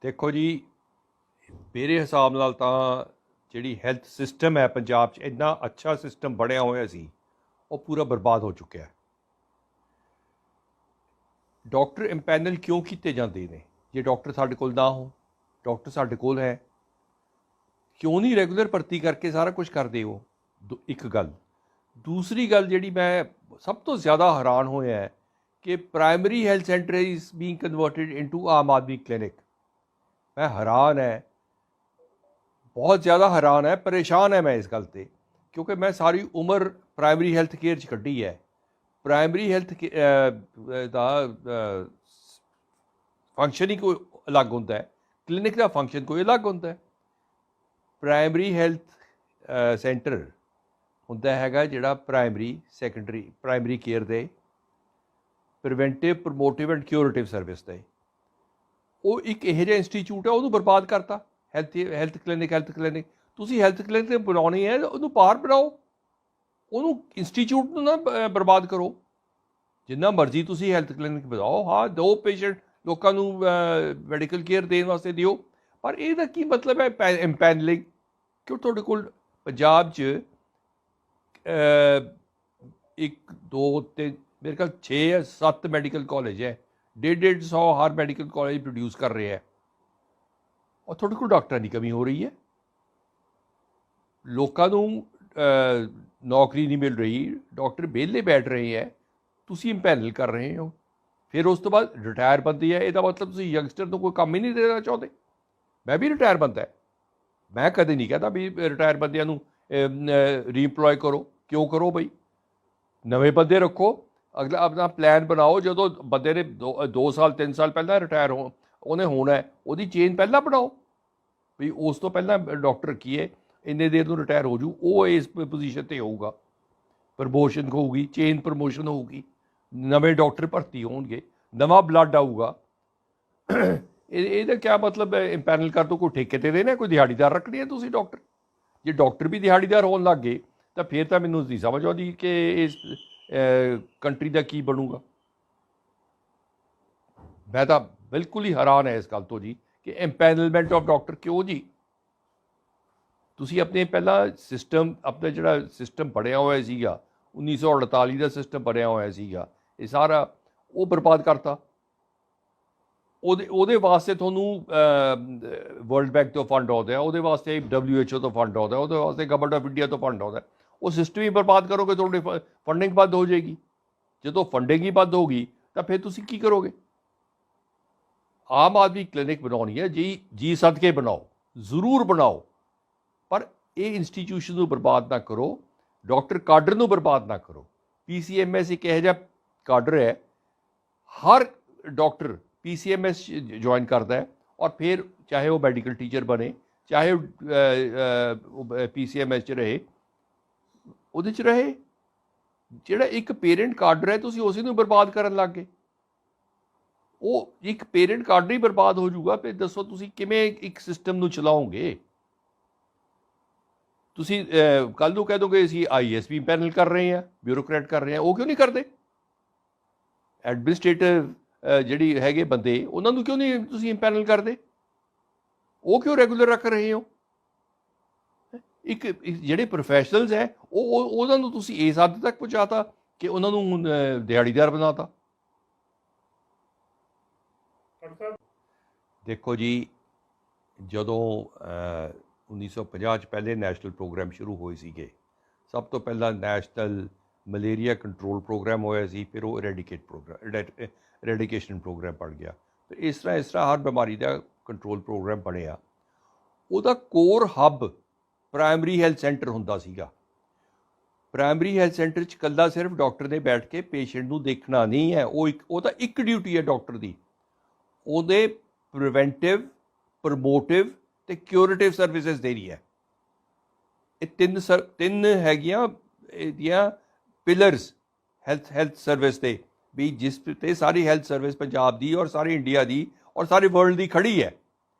देखो जी, मेरे हिसाब नाल तां ਜਿਹੜੀ ਹੈਲਥ ਸਿਸਟਮ ਹੈ ਪੰਜਾਬ 'ਚ ਇੰਨਾ ਅੱਛਾ ਸਿਸਟਮ ਬਣਿਆ ਹੋਇਆ ਸੀ, ਉਹ ਪੂਰਾ ਬਰਬਾਦ ਹੋ ਚੁੱਕਿਆ। ਡਾਕਟਰ ਇੰਪੈਨਲ ਕਿਉਂ ਕੀਤੇ ਜਾਂਦੇ ਨੇ? ਜੇ ਡਾਕਟਰ ਸਾਡੇ ਕੋਲ ਨਾ ਹੋ, ਡਾਕਟਰ ਸਾਡੇ ਕੋਲ ਹੈ, ਕਿਉਂ ਨਹੀਂ ਰੈਗੂਲਰ ਭਰਤੀ ਕਰਕੇ ਸਾਰਾ ਕੁਝ ਕਰਦੇ ਹੋ? ਇੱਕ ਗੱਲ। ਦੂਸਰੀ ਗੱਲ ਜਿਹੜੀ ਮੈਂ ਸਭ ਤੋਂ ਜ਼ਿਆਦਾ ਹੈਰਾਨ ਹੋਇਆ ਹੈ ਕਿ primary health centre is being converted into Aam Aadmi clinic. ਮੈਂ ਹੈਰਾਨ ਹੈ, बहुत ज़्यादा हैरान है, परेशान है मैं इस गल ते, क्योंकि मैं सारी उम्र प्राइमरी हैल्थ केयर च कड्ढी है। प्राइमरी हैल्थ दा फंक्शन ही कोई अलग होंदा है, क्लिनिक का फंक्शन कोई अलग होंदा है। प्राइमरी हैल्थ सेंटर होंदा हैगा जिहड़ा प्राइमरी सैकेंडरी प्राइमरी केयर दे preventive promotive and curative service दे, वो एक इहो जिहा इंस्टीट्यूट है, उहनूं बर्बाद करता। ਹੈਲਥ ਕਲੀਨਿਕ ਤੁਸੀਂ ਹੈਲਥ ਕਲੀਨਿਕ ਬਣਾਉਣੀ ਹੈ, ਉਹਨੂੰ ਬਾਹਰ ਬਣਾਓ, ਉਹਨੂੰ ਇੰਸਟੀਚਿਊਟ ਨੂੰ ਨਾ ਬਰਬਾਦ ਕਰੋ। ਜਿੰਨਾ ਮਰਜ਼ੀ ਤੁਸੀਂ ਹੈਲਥ ਕਲੀਨਿਕ ਬਣਾਓ, ਹਾਂ ਦਿਓ ਪੇਸ਼ੈਂਟ ਲੋਕਾਂ ਨੂੰ ਮੈਡੀਕਲ ਕੇਅਰ ਦੇਣ ਵਾਸਤੇ ਦਿਓ, ਪਰ ਇਹਦਾ ਕੀ ਮਤਲਬ ਹੈ ਇੰਪੈਨਲਿੰਗ? ਕਿਉਂ ਤੁਹਾਡੇ ਕੋਲ ਪੰਜਾਬ 'ਚ 1 2 3 ਮੇਰੇ ਖਿਆਲ 6 ਜਾਂ 7 ਮੈਡੀਕਲ ਕਾਲਜ ਹੈ, 150 ਹਰ ਮੈਡੀਕਲ ਕਾਲਜ ਪ੍ਰੋਡਿਊਸ ਕਰ ਰਹੇ ਹੈ, और थोड़े को डॉक्टर की कमी हो रही है। लोगों को नौकरी नहीं मिल रही, डॉक्टर वेले बैठ रहे हैं, तुसी इंपैनल कर रहे हो। फिर उस तो बाद रिटायर बंदी है, यदा मतलब तुसी यंगस्टर को कोई काम ही नहीं देना चाहते। मैं भी रिटायर बंदा है, मैं कदे नहीं कहता भी रिटायर बंदियां रीइंप्लॉय करो। क्यों करो बई? नवे बंदे रखो, अगला अपना प्लान बनाओ। जो बंदे ने 2 साल 3 साल पहला रिटायर ਉਹਨੇ ਹੋਣਾ ਹੈ, ਉਹਦੀ ਚੇਨ ਪਹਿਲਾਂ ਬਣਾਓ ਵੀ ਉਸ ਤੋਂ ਪਹਿਲਾਂ ਡਾਕਟਰ ਰੱਖੀਏ, ਇੰਨੇ ਦੇਰ ਨੂੰ ਰਿਟਾਇਰ ਹੋ ਜੂ, ਉਹ ਇਸ ਪੋਜੀਸ਼ਨ 'ਤੇ ਹੋਊਗਾ, ਪ੍ਰਮੋਸ਼ਨ ਹੋਊਗੀ, ਚੇਨ ਪ੍ਰਮੋਸ਼ਨ ਹੋਊਗੀ, ਨਵੇਂ ਡਾਕਟਰ ਭਰਤੀ ਹੋਣਗੇ, ਨਵਾਂ ਬਲੱਡ ਆਊਗਾ। ਇਹਦਾ ਕਿਆ ਮਤਲਬ ਹੈ? ਇੰਪੈਨਲ ਕਰ ਦੋ, ਕੋਈ ਠੇਕੇ 'ਤੇ ਦੇਣਾ, ਕੋਈ ਦਿਹਾੜੀਦਾਰ ਰੱਖਣੀ ਹੈ ਤੁਸੀਂ ਡਾਕਟਰ? ਜੇ ਡਾਕਟਰ ਵੀ ਦਿਹਾੜੀਦਾਰ ਹੋਣ ਲੱਗ ਗਏ ਤਾਂ ਫਿਰ ਤਾਂ ਮੈਨੂੰ ਨਹੀਂ ਸਮਝ ਆਉਂਦੀ ਕਿ ਇਸ ਕੰਟਰੀ ਦਾ ਕੀ ਬਣੂਗਾ। ਮੈਂ ਤਾਂ बिल्कुल ही हैरान है इस गल तो जी कि इंपैनलमेंट ऑफ डॉक्टर क्यों जी? तुसी अपने पहला सिस्टम, अपना जिहड़ा सिस्टम बनया होया सीगा 1948 का सिस्टम बनया होया सीगा, ये सारा वो बर्बाद करता। ਉਹਦੇ ਵਾਸਤੇ ਤੁਹਾਨੂੰ ਵਰਲਡ ਬੈਂਕ ਤੋਂ ਫੰਡ ਆਉਂਦਾ, ਉਹਦੇ ਵਾਸਤੇ WHO ਤੋਂ ਫੰਡ ਆਉਂਦਾ, ਉਹਦੇ ਵਾਸਤੇ ਗਵਰਨਮੈਂਟ ਆਫ ਇੰਡੀਆ ਤੋਂ ਫੰਡ ਆਉਂਦਾ। ਉਹ ਸਿਸਟਮ ਹੀ ਬਰਬਾਦ ਕਰੋਗੇ, ਤੁਹਾਡੀ ਫੰਡਿੰਗ ਬੰਦ ਹੋ ਜਾਏਗੀ। ਜਦੋਂ ਫੰਡਿੰਗ ਹੀ ਬੰਦ ਹੋਗੀ ਤਾਂ ਫਿਰ ਤੁਸੀਂ ਕੀ ਕਰੋਗੇ? आम आदमी क्लिनिक बनानी है जी सदके बनाओ, जरूर बनाओ, पर ये इंस्टीट्यूशन को बर्बाद ना करो, डॉक्टर काडर को बर्बाद ना करो। PCMS एक यह काडर है, हर डॉक्टर PCMS ज्वाइन करता है और फिर चाहे वो मैडिकल टीचर बने, चाहे वो PCMS च रहे, उहदे च रहे। जिहड़ा एक पेरेंट काडर है, तुसीं उसी नूं बर्बाद करन लग गए। ਉਹ ਇੱਕ ਪੇਰੈਂਟ ਕਾਰਡ ਹੀ ਬਰਬਾਦ ਹੋ ਜਾਊਗਾ। ਫਿਰ ਦੱਸੋ ਤੁਸੀਂ ਕਿਵੇਂ ਇੱਕ ਸਿਸਟਮ ਨੂੰ ਚਲਾਓਗੇ? ਤੁਸੀਂ ਕੱਲ੍ਹ ਨੂੰ ਕਹਿ ਦੋਗੇ ਅਸੀਂ IAS ਵੀ ਪੈਨਲ ਕਰ ਰਹੇ ਹਾਂ, ਬਿਊਰੋਕਰੇਟ ਕਰ ਰਹੇ ਹਾਂ। ਉਹ ਕਿਉਂ ਨਹੀਂ ਕਰਦੇ? ਐਡਮਿਨਿਸਟ੍ਰੇਟਿਵ ਜਿਹੜੀ ਹੈਗੇ ਬੰਦੇ, ਉਹਨਾਂ ਨੂੰ ਕਿਉਂ ਨਹੀਂ ਤੁਸੀਂ ਇੰਪੈਨਲ ਕਰਦੇ? ਉਹ ਕਿਉਂ ਰੈਗੂਲਰ ਰੱਖ ਰਹੇ ਹੋ? ਇੱਕ ਜਿਹੜੇ ਪ੍ਰੋਫੈਸ਼ਨਲਸ ਹੈ, ਉਹਨਾਂ ਨੂੰ ਤੁਸੀਂ ਇਸ ਹੱਦ ਤੱਕ ਪਹੁੰਚਾਤਾ ਕਿ ਉਹਨਾਂ ਨੂੰ ਦਿਹਾੜੀਦਾਰ ਬਣਾਤਾ। देखो जी, ਜਦੋਂ 1950 'ਚ ਪਹਿਲੇ ਨੈਸ਼ਨਲ ਪ੍ਰੋਗਰਾਮ ਸ਼ੁਰੂ ਹੋਏ ਸੀਗੇ, ਸਭ ਤੋਂ ਪਹਿਲਾਂ ਨੈਸ਼ਨਲ ਮਲੇਰੀਆ ਕੰਟਰੋਲ ਪ੍ਰੋਗਰਾਮ ਹੋਇਆ ਸੀ, ਫਿਰ ਉਹ ਰੈਡੀਕੇਸ਼ਨ ਪ੍ਰੋਗਰਾਮ ਬਣ ਗਿਆ। ਤੇ ਇਸ ਤਰ੍ਹਾਂ ਹਰ ਬਿਮਾਰੀ ਦਾ ਕੰਟਰੋਲ ਪ੍ਰੋਗਰਾਮ ਬਣਿਆ। ਉਹਦਾ ਕੋਰ ਹੱਬ ਪ੍ਰਾਇਮਰੀ ਹੈਲਥ ਸੈਂਟਰ ਹੁੰਦਾ ਸੀਗਾ। ਪ੍ਰਾਇਮਰੀ ਹੈਲਥ ਸੈਂਟਰ 'ਚ ਇਕੱਲਾ ਸਿਰਫ ਡਾਕਟਰ ਨੇ ਬੈਠ ਕੇ ਪੇਸ਼ੈਂਟ ਨੂੰ ਦੇਖਣਾ ਨਹੀਂ ਹੈ, ਉਹ ਤਾਂ ਇੱਕ ਡਿਊਟੀ ਹੈ ਡਾਕਟਰ ਦੀ। ਉਹਦੇ ਪ੍ਰੀਵੈਂਟਿਵ, ਪ੍ਰਮੋਟਿਵ ਅਤੇ ਕਿਊਰੇਟਿਵ ਸਰਵਿਸਿਜ਼ ਦੇਣੀ ਹੈ। ਇਹ ਤਿੰਨ ਹੈਗੀਆਂ ਇਹਦੀਆਂ ਪਿਲਰਸ ਹੈਲਥ ਸਰਵਿਸ 'ਤੇ, ਵੀ ਜਿਸ 'ਤੇ ਸਾਰੀ ਹੈਲਥ ਸਰਵਿਸ ਪੰਜਾਬ ਦੀ ਔਰ ਸਾਰੇ ਇੰਡੀਆ ਦੀ ਔਰ ਸਾਰੇ ਵਰਲਡ ਦੀ ਖੜੀ ਹੈ।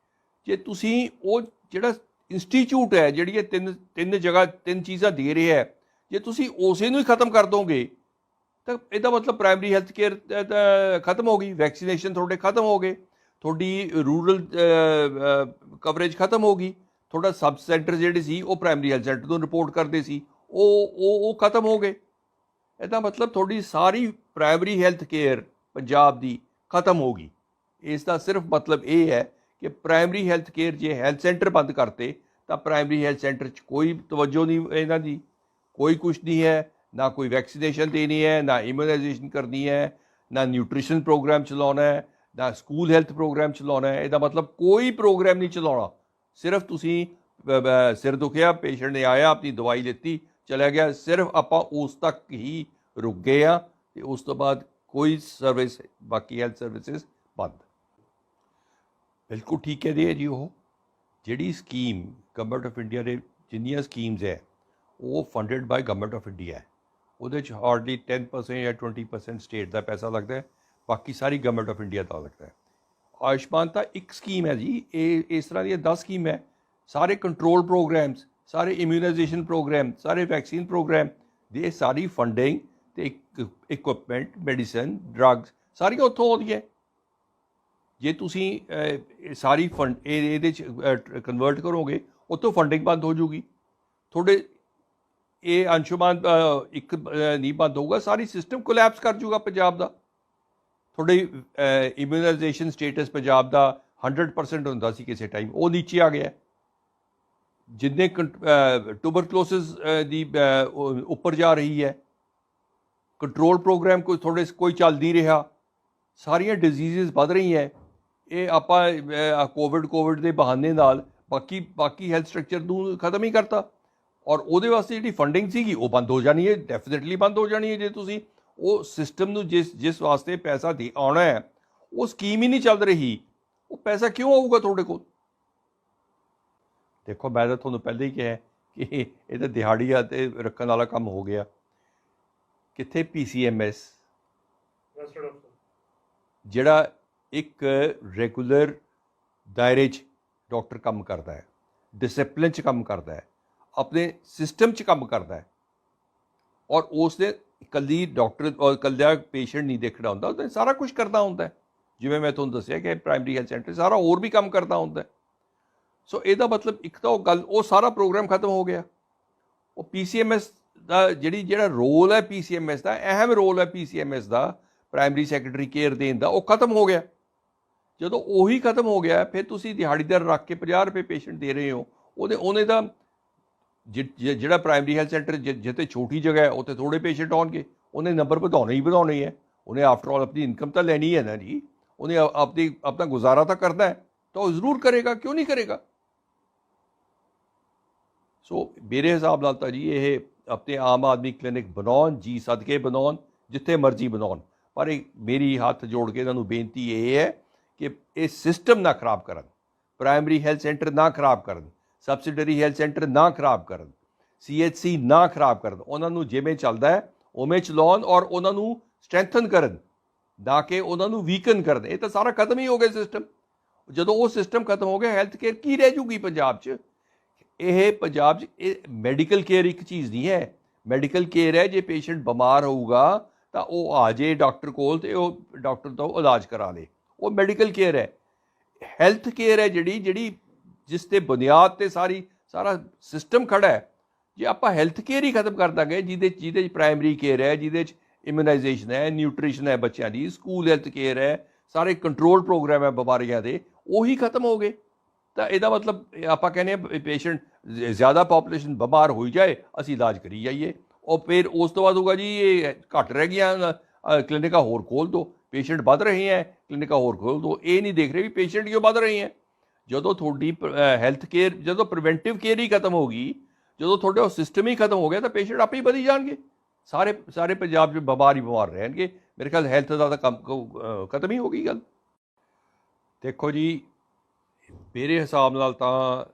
ਜੇ ਤੁਸੀਂ ਉਹ ਜਿਹੜਾ ਇੰਸਟੀਚਿਊਟ ਹੈ, ਜਿਹੜੀ ਇਹ ਤਿੰਨ ਜਗ੍ਹਾ ਤਿੰਨ ਚੀਜ਼ਾਂ ਦੇ ਰਿਹਾ ਹੈ, ਜੇ ਤੁਸੀਂ ਉਸੇ ਨੂੰ ਹੀ ਖਤਮ ਕਰ ਦੋਗੇ ਤਾਂ ਇਹਦਾ ਮਤਲਬ ਪ੍ਰਾਇਮਰੀ ਹੈਲਥ ਕੇਅਰ ਖਤਮ ਹੋ ਗਈ, ਵੈਕਸੀਨੇਸ਼ਨ ਤੁਹਾਡੇ ਖਤਮ ਹੋ ਗਏ, ਤੁਹਾਡੀ ਰੂਰਲ ਕਵਰੇਜ ਖਤਮ ਹੋ ਗਈ। ਤੁਹਾਡਾ ਸਬ ਸੈਂਟਰ ਜਿਹੜੇ ਸੀ ਉਹ ਪ੍ਰਾਇਮਰੀ ਹੈਲਥ ਸੈਂਟਰ ਤੋਂ ਰਿਪੋਰਟ ਕਰਦੇ ਸੀ, ਉਹ ਖਤਮ ਹੋ ਗਏ। ਇਹਦਾ ਮਤਲਬ ਤੁਹਾਡੀ ਸਾਰੀ ਪ੍ਰਾਇਮਰੀ ਹੈਲਥ ਕੇਅਰ ਪੰਜਾਬ ਦੀ ਖਤਮ ਹੋ ਗਈ। ਇਸ ਦਾ ਸਿਰਫ ਮਤਲਬ ਇਹ ਹੈ ਕਿ ਪ੍ਰਾਇਮਰੀ ਹੈਲਥ ਕੇਅਰ ਜੇ ਹੈਲਥ ਸੈਂਟਰ ਬੰਦ ਕਰਤੇ ਤਾਂ ਪ੍ਰਾਇਮਰੀ ਹੈਲਥ ਸੈਂਟਰ 'ਚ ਕੋਈ ਤਵੱਜੋ ਨਹੀਂ ਇਹਨਾਂ ਦੀ, ਕੋਈ ਕੁਛ ਨਹੀਂ ਹੈ, ਨਾ ਕੋਈ ਵੈਕਸੀਨੇਸ਼ਨ ਦੇਣੀ ਹੈ, ਨਾ ਇਮਿਊਨਾਈਜੇਸ਼ਨ ਕਰਨੀ ਹੈ, ਨਾ ਨਿਊਟ੍ਰੀਸ਼ਨ ਪ੍ਰੋਗਰਾਮ ਚਲਾਉਣਾ ਹੈ, ਨਾ ਸਕੂਲ ਹੈਲਥ ਪ੍ਰੋਗਰਾਮ ਚਲਾਉਣਾ ਹੈ। ਇਹਦਾ ਮਤਲਬ ਕੋਈ ਪ੍ਰੋਗਰਾਮ ਨਹੀਂ ਚਲਾਉਣਾ। ਸਿਰਫ ਤੁਸੀਂ ਸਿਰ ਦੁਖਿਆ, ਪੇਸ਼ੈਂਟ ਨੇ ਆਇਆ, ਆਪਣੀ ਦਵਾਈ ਲਿੱਤੀ, ਚਲਾ ਗਿਆ, ਸਿਰਫ ਆਪਾਂ ਉਸ ਤੱਕ ਹੀ ਰੁਕ ਗਏ ਆ, ਅਤੇ ਉਸ ਤੋਂ ਬਾਅਦ ਕੋਈ ਸਰਵਿਸ, ਬਾਕੀ ਹੈਲਥ ਸਰਵਿਸਿਜ਼ ਬੰਦ। ਬਿਲਕੁਲ ਠੀਕ ਕਹਿੰਦੇ ਹੈ ਜੀ। ਉਹ ਜਿਹੜੀ ਸਕੀਮ ਗਵਰਨਮੈਂਟ ਆਫ ਇੰਡੀਆ ਦੇ ਜਿੰਨੀਆਂ ਸਕੀਮਜ਼ ਹੈ ਉਹ funded by government of India ਹੈ। ਉਹਦੇ 'ਚ ਹਾਰਡਲੀ 10% ਜਾਂ 20% ਸਟੇਟ ਦਾ ਪੈਸਾ ਲੱਗਦਾ ਹੈ, ਬਾਕੀ ਸਾਰੀ ਗਵਰਨਮੈਂਟ ਆਫ ਇੰਡੀਆ ਦਾ ਲੱਗਦਾ ਹੈ। ਆਯੁਸ਼ਮਾਨ ਤਾਂ ਇੱਕ ਸਕੀਮ ਹੈ ਜੀ, ਇਹ ਇਸ ਤਰ੍ਹਾਂ ਦੀਆਂ 10 ਸਕੀਮ ਹੈ। ਸਾਰੇ ਕੰਟਰੋਲ ਪ੍ਰੋਗਰਾਮਸ, ਸਾਰੇ ਇਮਿਊਨਾਈਜੇਸ਼ਨ ਪ੍ਰੋਗਰਾਮ, ਸਾਰੇ ਵੈਕਸੀਨ ਪ੍ਰੋਗਰਾਮ ਦੀ ਸਾਰੀ ਫੰਡਿੰਗ ਅਤੇ ਇਕੁਇਪਮੈਂਟ, ਮੈਡੀਸਨ, ਡਰੱਗਸ ਸਾਰੀਆਂ ਉੱਥੋਂ ਆਉਂਦੀਆਂ। ਜੇ ਤੁਸੀਂ ਸਾਰੀ ਫੰਡ ਇਹਦੇ 'ਚ ਕਨਵਰਟ ਕਰੋਗੇ, ਉੱਥੋਂ ਫੰਡਿੰਗ ਬੰਦ ਹੋ ਜੂਗੀ। ਤੁਹਾਡੇ ਇਹ ਅੰਸ਼ੁਮਾਨ ਇੱਕ ਨਹੀਂ ਬੰਦ ਹੋਊਗਾ, ਸਾਰੀ ਸਿਸਟਮ ਕੋਲੈਪਸ ਕਰ ਜੂਗਾ ਪੰਜਾਬ ਦਾ। ਤੁਹਾਡੇ ਇਮਿਊਨਾਈਜੇਸ਼ਨ ਸਟੇਟਸ ਪੰਜਾਬ ਦਾ 100% ਹੁੰਦਾ ਸੀ ਕਿਸੇ ਟਾਈਮ, ਉਹ ਨੀਚੇ ਆ ਗਿਆ। ਜਿੰਨੇ ਟੂਬਰਕਲੋਸਿਸ ਦੀ ਉੱਪਰ ਜਾ ਰਹੀ ਹੈ, ਕੰਟਰੋਲ ਪ੍ਰੋਗਰਾਮ ਕੋਈ ਚੱਲ ਨਹੀਂ ਰਿਹਾ, ਸਾਰੀਆਂ ਡਿਜ਼ੀਜ਼ਸ ਵੱਧ ਰਹੀਆਂ। ਇਹ ਆਪਾਂ ਕੋਵਿਡ ਦੇ ਬਹਾਨੇ ਨਾਲ ਬਾਕੀ ਹੈਲਥ ਸਟਰਕਚਰ ਨੂੰ ਖਤਮ ਹੀ ਕਰਤਾ, ਔਰ ਉਹਦੇ ਵਾਸਤੇ ਜਿਹੜੀ ਫੰਡਿੰਗ ਸੀਗੀ ਉਹ ਬੰਦ ਹੋ ਜਾਣੀ ਹੈ, ਡੈਫੀਨੇਟਲੀ ਬੰਦ ਹੋ ਜਾਣੀ ਹੈ। ਜੇ ਤੁਸੀਂ ਉਹ ਸਿਸਟਮ ਨੂੰ ਜਿਸ ਵਾਸਤੇ ਪੈਸਾ ਦੇ ਆਉਣਾ ਹੈ, ਉਹ ਸਕੀਮ ਹੀ ਨਹੀਂ ਚੱਲ ਰਹੀ, ਉਹ ਪੈਸਾ ਕਿਉਂ ਆਊਗਾ ਤੁਹਾਡੇ ਕੋਲ? ਦੇਖੋ, ਮੈਂ ਤਾਂ ਤੁਹਾਨੂੰ ਪਹਿਲਾਂ ਹੀ ਕਿਹਾ ਕਿ ਇਹ ਤਾਂ ਦਿਹਾੜੀਆ 'ਤੇ ਰੱਖਣ ਵਾਲਾ ਕੰਮ ਹੋ ਗਿਆ। ਕਿੱਥੇ PCMS, ਜਿਹੜਾ ਇੱਕ ਰੈਗੂਲਰ ਦਾਇਰੇ 'ਚ ਡਾਕਟਰ ਕੰਮ ਕਰਦਾ ਹੈ, ਡਿਸਿਪਲਿਨ 'ਚ ਕੰਮ ਕਰਦਾ ਹੈ, ਆਪਣੇ ਸਿਸਟਮ 'ਚ ਕੰਮ ਕਰਦਾ ਹੈ, ਔਰ ਉਸ ਨੇ ਇਕੱਲੀ ਡਾਕਟਰ ਔਰ ਇਕੱਲਾ ਪੇਸ਼ੈਂਟ ਨਹੀਂ ਦੇਖਣਾ ਹੁੰਦਾ, ਉਹਨੇ ਸਾਰਾ ਕੁਝ ਕਰਨਾ ਹੁੰਦਾ। ਜਿਵੇਂ ਮੈਂ ਤੁਹਾਨੂੰ ਦੱਸਿਆ ਕਿ ਪ੍ਰਾਇਮਰੀ ਹੈਲਥ ਸੈਂਟਰ ਸਾਰਾ ਹੋਰ ਵੀ ਕੰਮ ਕਰਦਾ ਹੁੰਦਾ। ਸੋ ਇਹਦਾ ਮਤਲਬ ਇੱਕ ਤਾਂ ਉਹ ਸਾਰਾ ਪ੍ਰੋਗਰਾਮ ਖਤਮ ਹੋ ਗਿਆ। ਉਹ PCMS ਦਾ ਜਿਹੜਾ ਰੋਲ ਹੈ, PCMS ਦਾ ਅਹਿਮ ਰੋਲ ਹੈ, PCMS ਦਾ ਪ੍ਰਾਇਮਰੀ ਸੈਕੰਡਰੀ ਕੇਅਰ ਦੇਣ ਦਾ, ਉਹ ਖਤਮ ਹੋ ਗਿਆ। ਜਦੋਂ ਉਹੀ ਖਤਮ ਹੋ ਗਿਆ, ਫਿਰ ਤੁਸੀਂ ਦਿਹਾੜੀਦਾਰ ਰੱਖ ਕੇ 50 ਰੁਪਏ ਪੇਸ਼ੈਂਟ ਦੇ ਰਹੇ ਹੋ। ਉਹਨੇ ਤਾਂ ਜਿਹੜਾ ਪ੍ਰਾਇਮਰੀ ਹੈਲਥ ਸੈਂਟਰ ਜਿੱਥੇ ਛੋਟੀ ਜਗ੍ਹਾ ਹੈ, ਉੱਥੇ ਥੋੜ੍ਹੇ ਪੇਸ਼ੈਂਟ ਆਉਣਗੇ, ਉਹਨੇ ਨੰਬਰ ਵਧਾਉਣੇ ਹੀ ਵਧਾਉਣੇ ਹੈ। ਉਹਨੇ ਆਫਟਰ ਆਲ ਆਪਣੀ ਇਨਕਮ ਤਾਂ ਲੈਣੀ ਹੈ ਨਾ ਜੀ, ਉਹਨੇ ਆਪਣਾ ਗੁਜ਼ਾਰਾ ਤਾਂ ਕਰਦਾ ਹੈ, ਤਾਂ ਉਹ ਜ਼ਰੂਰ ਕਰੇਗਾ, ਕਿਉਂ ਨਹੀਂ ਕਰੇਗਾ? ਸੋ ਮੇਰੇ ਹਿਸਾਬ ਨਾਲ ਤਾਂ ਜੀ ਇਹ ਆਪਣੇ ਆਮ ਆਦਮੀ ਕਲੀਨਿਕ ਬਣਾਉਣ, ਜੀ ਸਦਕੇ ਬਣਾਉਣ, ਜਿੱਥੇ ਮਰਜ਼ੀ ਬਣਾਉਣ, ਪਰ ਮੇਰੀ ਹੱਥ ਜੋੜ ਕੇ ਇਹਨਾਂ ਨੂੰ ਬੇਨਤੀ ਇਹ ਹੈ ਕਿ ਇਹ ਸਿਸਟਮ ਨਾ ਖਰਾਬ ਕਰਨ, ਪ੍ਰਾਇਮਰੀ ਹੈਲਥ ਸੈਂਟਰ ਨਾ ਖਰਾਬ ਕਰਨ, ਸਬਸਿਡਰੀ ਹੈਲਥ ਸੈਂਟਰ ਨਾ ਖਰਾਬ ਕਰਨ, CHC ਨਾ ਖਰਾਬ ਕਰਨ। ਉਹਨਾਂ ਨੂੰ ਜਿਵੇਂ ਚੱਲਦਾ ਹੈ ਉਵੇਂ ਚਲਾਉਣ, ਔਰ ਉਹਨਾਂ ਨੂੰ ਸਟਰੈਂਥਨ ਕਰਨ, ਨਾ ਕਿ ਉਹਨਾਂ ਨੂੰ ਵੀਕਨ ਕਰਨ। ਇਹ ਤਾਂ ਸਾਰਾ ਖਤਮ ਹੀ ਹੋ ਗਿਆ ਸਿਸਟਮ। ਜਦੋਂ ਉਹ ਸਿਸਟਮ ਖਤਮ ਹੋ ਗਿਆ, ਹੈਲਥ ਕੇਅਰ ਕੀ ਰਹਿ ਜੂਗੀ ਪੰਜਾਬ 'ਚ? ਪੰਜਾਬ 'ਚ ਇਹ ਮੈਡੀਕਲ ਕੇਅਰ ਇੱਕ ਚੀਜ਼ ਨਹੀਂ ਹੈ। ਮੈਡੀਕਲ ਕੇਅਰ ਹੈ, ਜੇ ਪੇਸ਼ੈਂਟ ਬਿਮਾਰ ਹੋਊਗਾ ਤਾਂ ਉਹ ਆ ਜੇ ਡਾਕਟਰ ਕੋਲ ਅਤੇ ਉਹ ਡਾਕਟਰ ਤੋਂ ਇਲਾਜ ਕਰਾ ਲੇ, ਉਹ ਮੈਡੀਕਲ ਕੇਅਰ ਹੈ। ਹੈਲਥ ਕੇਅਰ ਹੈ ਜਿਹੜੀ ਜਿਸ 'ਤੇ ਬੁਨਿਆਦ 'ਤੇ ਸਾਰਾ ਸਿਸਟਮ ਖੜ੍ਹਾ ਹੈ। ਜੇ ਆਪਾਂ ਹੈਲਥ ਕੇਅਰ ਹੀ ਖਤਮ ਕਰ ਦਾਂਗੇ, ਜਿਹਦੇ 'ਚ ਪ੍ਰਾਇਮਰੀ ਕੇਅਰ ਹੈ, ਜਿਹਦੇ 'ਚ ਇਮਿਊਨਾਈਜੇਸ਼ਨ ਹੈ, ਨਿਊਟ੍ਰੀਸ਼ਨ ਹੈ ਬੱਚਿਆਂ ਦੀ, ਸਕੂਲ ਹੈਲਥ ਕੇਅਰ ਹੈ, ਸਾਰੇ ਕੰਟਰੋਲ ਪ੍ਰੋਗਰਾਮ ਹੈ ਬਿਮਾਰੀਆਂ ਦੇ, ਉਹੀ ਖਤਮ ਹੋ ਗਏ, ਤਾਂ ਇਹਦਾ ਮਤਲਬ ਆਪਾਂ ਕਹਿੰਦੇ ਹਾਂ ਪੇਸ਼ੈਂਟ ਜ਼ਿਆਦਾ ਪਾਪੂਲੇਸ਼ਨ ਬਿਮਾਰ ਹੋਈ ਜਾਏ, ਅਸੀਂ ਇਲਾਜ ਕਰੀ ਜਾਈਏ, ਉਹ ਫਿਰ ਉਸ ਤੋਂ ਬਾਅਦ ਹੋਊਗਾ ਜੀ ਇਹ ਘੱਟ ਰਹਿ ਗਈਆਂ, ਕਲੀਨਿਕਾਂ ਹੋਰ ਖੋਲ੍ਹ ਦਿਓ, ਪੇਸ਼ੈਂਟ ਵੱਧ ਰਹੇ ਹੈ, ਕਲੀਨਿਕਾਂ ਹੋਰ ਖੋਲ੍ਹ ਦਿਓ। ਇਹ ਨਹੀਂ ਦੇਖ ਰਹੇ ਵੀ ਪੇਸ਼ੈਂਟ ਕਿਉਂ ਵੱਧ ਰਹੇ ਹੈ। ਜਦੋਂ ਤੁਹਾਡੀ ਹੈਲਥ ਕੇਅਰ, ਜਦੋਂ ਪ੍ਰੀਵੈਂਟਿਵ ਕੇਅਰ ਹੀ ਖਤਮ ਹੋ ਗਈ, ਜਦੋਂ ਤੁਹਾਡੇ ਉਹ ਸਿਸਟਮ ਹੀ ਖਤਮ ਹੋ ਗਿਆ, ਤਾਂ ਪੇਸ਼ੈਂਟ ਆਪੇ ਹੀ ਵਧੀ ਜਾਣਗੇ। ਸਾਰੇ ਪੰਜਾਬ 'ਚ ਬਿਮਾਰ ਹੀ ਬਿਮਾਰ ਰਹਿਣਗੇ। ਮੇਰੇ ਖਿਆਲ ਹੈਲਥ ਦਾ ਤਾਂ ਕੰਮ ਖਤਮ ਹੀ ਹੋ ਗਈ ਗੱਲ। ਦੇਖੋ ਜੀ, ਮੇਰੇ ਹਿਸਾਬ ਨਾਲ ਤਾਂ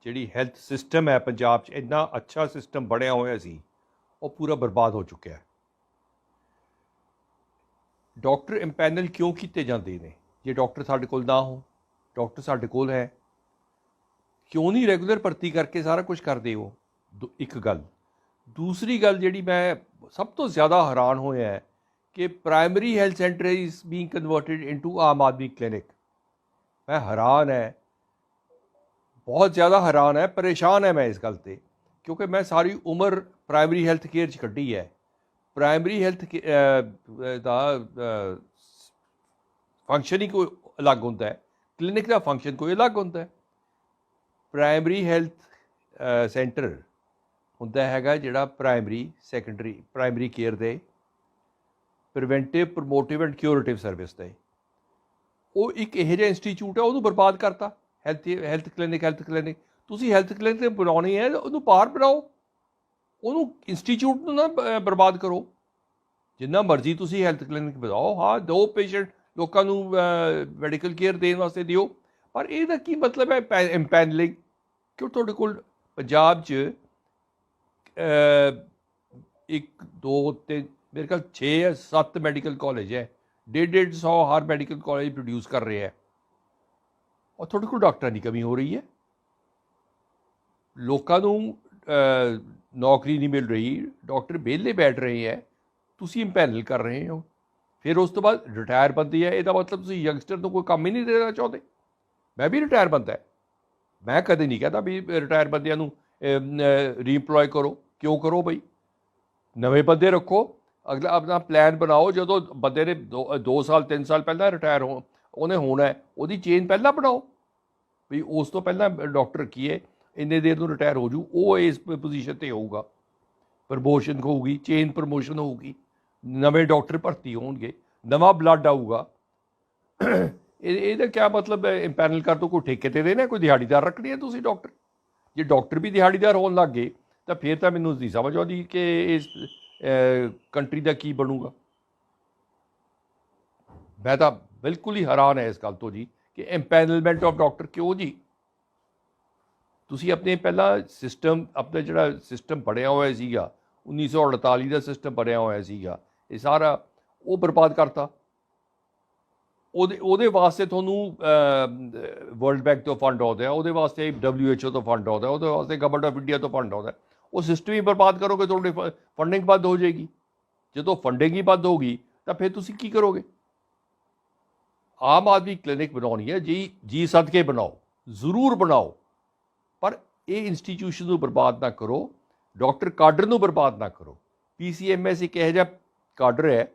ਜਿਹੜੀ ਹੈਲਥ ਸਿਸਟਮ ਹੈ ਪੰਜਾਬ 'ਚ, ਇੰਨਾ ਅੱਛਾ ਸਿਸਟਮ ਬਣਿਆ ਹੋਇਆ ਸੀ, ਉਹ ਪੂਰਾ ਬਰਬਾਦ ਹੋ ਚੁੱਕਿਆ। ਡਾਕਟਰ ਇੰਪੈਨਲ ਕਿਉਂ ਕੀਤੇ ਜਾਂਦੇ ਨੇ? ਜੇ ਡਾਕਟਰ ਸਾਡੇ ਕੋਲ ਨਾ ਹੋ, ਡਾਕਟਰ ਸਾਡੇ ਕੋਲ ਹੈ, ਕਿਉਂ ਨਹੀਂ ਰੈਗੂਲਰ ਭਰਤੀ ਕਰਕੇ ਸਾਰਾ ਕੁਝ ਕਰਦੇ ਹੋ? ਇੱਕ ਗੱਲ। ਦੂਸਰੀ ਗੱਲ ਜਿਹੜੀ ਮੈਂ ਸਭ ਤੋਂ ਜ਼ਿਆਦਾ ਹੈਰਾਨ ਹੋਇਆ ਹੈ ਕਿ primary health centre is being converted into Aam Aadmi clinic. मैं हैरान है, बहुत ज़्यादा हैरान है, परेशान है मैं इस गल ते, क्योंकि मैं सारी उम्र प्राइमरी हैल्थ केयर च कड्ढी है। प्राइमरी हैल्थ दा फंक्शन ही कोई अलग होंदा है, क्लिनिक का फंक्शन कोई अलग होंदा है। प्राइमरी हैल्थ सेंटर ਹੁੰਦਾ ਹੈਗਾ ਜਿਹੜਾ ਪ੍ਰਾਇਮਰੀ ਸੈਕੰਡਰੀ ਪ੍ਰਾਇਮਰੀ ਕੇਅਰ ਦੇ ਪ੍ਰੀਵੈਂਟਿਵ ਪ੍ਰਮੋਟਿਵ ਐਂਡ ਕਿਊਰੇਟਿਵ ਸਰਵਿਸ ਦੇ, ਉਹ ਇੱਕ ਇਹੋ ਜਿਹਾ ਇੰਸਟੀਚਿਊਟ ਹੈ, ਉਹਨੂੰ ਬਰਬਾਦ ਕਰਤਾ। ਹੈਲਥ ਕਲੀਨਿਕ ਤੁਸੀਂ ਹੈਲਥ ਕਲੀਨਿਕ ਬਣਾਉਣੀ ਹੈ, ਉਹਨੂੰ ਬਾਹਰ ਬਣਾਓ, ਉਹਨੂੰ ਇੰਸਟੀਚਿਊਟ ਨੂੰ ਨਾ ਬਰਬਾਦ ਕਰੋ। ਜਿੰਨਾ ਮਰਜ਼ੀ ਤੁਸੀਂ ਹੈਲਥ ਕਲੀਨਿਕ ਵਧਾਓ, ਹਾਂ ਦੋ ਪੇਸ਼ੈਂਟ ਲੋਕਾਂ ਨੂੰ ਮੈਡੀਕਲ ਕੇਅਰ ਦੇਣ ਵਾਸਤੇ ਦਿਓ, ਪਰ ਇਹਦਾ ਕੀ ਮਤਲਬ ਹੈ ਇੰਪੈਨਲਿੰਗ? ਕਿਉਂ ਤੁਹਾਡੇ ਕੋਲ ਪੰਜਾਬ 'ਚ एक दो तीन मेरे ख्याल 6 या 7 मैडिकल कॉलेज है, 150 हर मैडिकल कॉलेज प्रोड्यूस कर रहे हैं, और थोड़े को डॉक्टर की कमी हो रही है। लोगों को नौकरी नहीं मिल रही, डॉक्टर बेले बैठ रहे हैं, तुसी इंपैनल कर रहे हो, फिर उस तो बाद रिटायर बनती है। इसका मतलब तुसी यंगस्टर को कोई काम ही नहीं देना चाहते। मैं भी रिटायर बनता है, मैं कदे नहीं कहता भी रिटायर बंदियां रीएंप्लॉय करो। क्यों करो बई, नवे बंदे रखो, अगला अपना प्लान बनाओ। जो बंदे ने 2 साल 3 साल पहला रिटायर उन्हें होना है, वो चेन पहला बनाओ भी उस तो पहला डॉक्टर रखिए, इन्ने देर को रिटायर हो जू, वो इस पोजीशन पर होगा, प्रमोशन होगी, चेन प्रमोशन होगी, नवे डॉक्टर भर्ती होंगे, नवा ब्लड आऊगा। ये क्या मतलब इंपैनल कर दो, कोई ठेके ते देना, कोई दिहाड़ीदार रखनी है तुसी डॉक्टर? जे डॉक्टर भी दिहाड़ीदार होने लग गए तो फिर तो मैनू नहीं समझ आती कि इस कंट्री का की बनूगा। मैं तो बिल्कुल ही हैरान है इस गल तो जी कि इंपैनलमेंट ऑफ डॉक्टर क्यों जी? तुसी अपने पहला सिस्टम, अपना जिहड़ा सिस्टम बनया होया सीगा 1948 का सिस्टम बनया होया सीगा, ये सारा वो बर्बाद करता। ਉਹਦੇ ਵਾਸਤੇ ਤੁਹਾਨੂੰ ਵਰਲਡ ਬੈਂਕ ਤੋਂ ਫੰਡ ਆਉਂਦਾ, ਉਹਦੇ ਵਾਸਤੇ WHO ਤੋਂ ਫੰਡ ਆਉਂਦਾ, ਉਹਦੇ ਵਾਸਤੇ ਗਵਰਨਮੈਂਟ ਆਫ ਇੰਡੀਆ ਤੋਂ ਫੰਡ ਆਉਂਦਾ। ਉਹ ਸਿਸਟਮ ਹੀ ਬਰਬਾਦ ਕਰੋਗੇ, ਤੁਹਾਡੀ ਫੰਡਿੰਗ ਬੰਦ ਹੋ ਜਾਏਗੀ। ਜਦੋਂ ਫੰਡਿੰਗ ਹੀ ਬੰਦ ਹੋਗੀ ਤਾਂ ਫਿਰ ਤੁਸੀਂ ਕੀ ਕਰੋਗੇ? ਆਮ ਆਦਮੀ ਕਲੀਨਿਕ ਬਣਾਉਣੀ ਹੈ ਜੀ ਸਦਕੇ ਬਣਾਓ, ਜ਼ਰੂਰ ਬਣਾਓ, ਪਰ ਇਹ ਇੰਸਟੀਟਿਊਸ਼ਨ ਨੂੰ ਬਰਬਾਦ ਨਾ ਕਰੋ, ਡਾਕਟਰ ਕਾਡਰ ਨੂੰ ਬਰਬਾਦ ਨਾ ਕਰੋ। PCMS ਇੱਕ ਇਹੋ ਜਿਹਾ ਕਾਡਰ ਹੈ,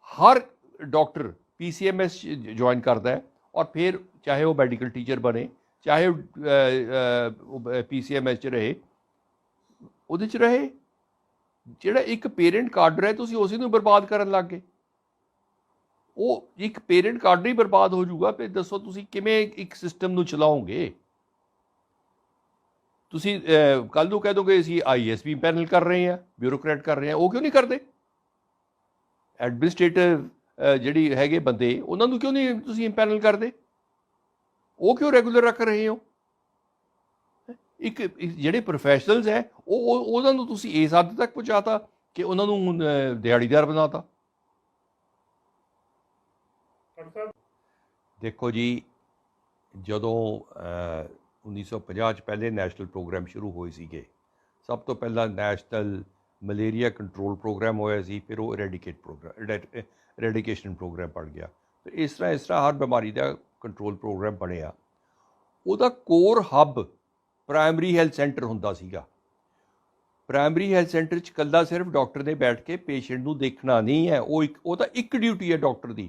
हर डॉक्टर PCMS ज्वाइन करता है और फिर चाहे वो मैडिकल टीचर बने, चाहे PCMS च रहे, ਉਹਦੇ 'ਚ ਰਹੇ। ਜਿਹੜਾ ਇੱਕ ਪੇਰੈਂਟ ਕਾਡਰ ਹੈ ਤੁਸੀਂ ਉਸੇ ਨੂੰ ਬਰਬਾਦ ਕਰਨ ਲੱਗ ਗਏ। ਉਹ ਇੱਕ ਪੇਰੈਂਟ ਕਾਡਰ ਹੀ ਬਰਬਾਦ ਹੋ ਜਾਊਗਾ, ਫਿਰ ਦੱਸੋ ਤੁਸੀਂ ਕਿਵੇਂ ਇੱਕ ਸਿਸਟਮ ਨੂੰ ਚਲਾਓਗੇ? ਤੁਸੀਂ ਕੱਲ੍ਹ ਨੂੰ ਕਹਿ ਦੋਗੇ ਅਸੀਂ IAS ਵੀ ਪੈਨਲ ਕਰ ਰਹੇ ਹਾਂ, ਬਿਊਰੋਕਰੇਟ ਕਰ ਰਹੇ ਹਾਂ, ਉਹ ਕਿਉਂ ਨਹੀਂ ਕਰਦੇ? ਐਡਮਿਨਿਸਟ੍ਰੇਟਿਵ ਜਿਹੜੀ ਹੈਗੇ ਬੰਦੇ, ਉਹਨਾਂ ਨੂੰ ਕਿਉਂ ਨਹੀਂ ਤੁਸੀਂ ਇੰਪੈਨਲ ਕਰਦੇ? ਉਹ ਕਿਉਂ ਰੈਗੂਲਰ ਰੱਖ ਰਹੇ ਹੋ? ਇੱਕ ਜਿਹੜੇ ਪ੍ਰੋਫੈਸ਼ਨਲਸ ਹੈ ਉਹਨਾਂ ਨੂੰ ਤੁਸੀਂ ਇਸ ਹੱਦ ਤੱਕ ਪਹੁੰਚਾਤਾ ਕਿ ਉਹਨਾਂ ਨੂੰ ਦਿਹਾੜੀਦਾਰ ਬਣਾਤਾ। ਦੇਖੋ ਜੀ, ਜਦੋਂ 1950 'ਚ ਪਹਿਲੇ ਨੈਸ਼ਨਲ ਪ੍ਰੋਗਰਾਮ ਸ਼ੁਰੂ ਹੋਏ ਸੀਗੇ, ਸਭ ਤੋਂ ਪਹਿਲਾਂ ਨੈਸ਼ਨਲ ਮਲੇਰੀਆ ਕੰਟਰੋਲ ਪ੍ਰੋਗਰਾਮ ਹੋਇਆ ਸੀ, ਫਿਰ ਉਹ ਰੈਡੀਕੇਸ਼ਨ ਪ੍ਰੋਗਰਾਮ ਬਣ ਗਿਆ। ਤੇ ਇਸ ਤਰ੍ਹਾਂ ਹਰ ਬਿਮਾਰੀ ਦਾ ਕੰਟਰੋਲ ਪ੍ਰੋਗਰਾਮ ਬਣਿਆ। ਉਹਦਾ ਕੋਰ ਹੱਬ ਪ੍ਰਾਇਮਰੀ ਹੈਲਥ ਸੈਂਟਰ ਹੁੰਦਾ ਸੀਗਾ। ਪ੍ਰਾਇਮਰੀ ਹੈਲਥ ਸੈਂਟਰ 'ਚ ਇਕੱਲਾ ਸਿਰਫ ਡਾਕਟਰ ਨੇ ਬੈਠ ਕੇ ਪੇਸ਼ੈਂਟ ਨੂੰ ਦੇਖਣਾ ਨਹੀਂ ਹੈ, ਉਹ ਤਾਂ ਇੱਕ ਡਿਊਟੀ ਹੈ ਡਾਕਟਰ ਦੀ।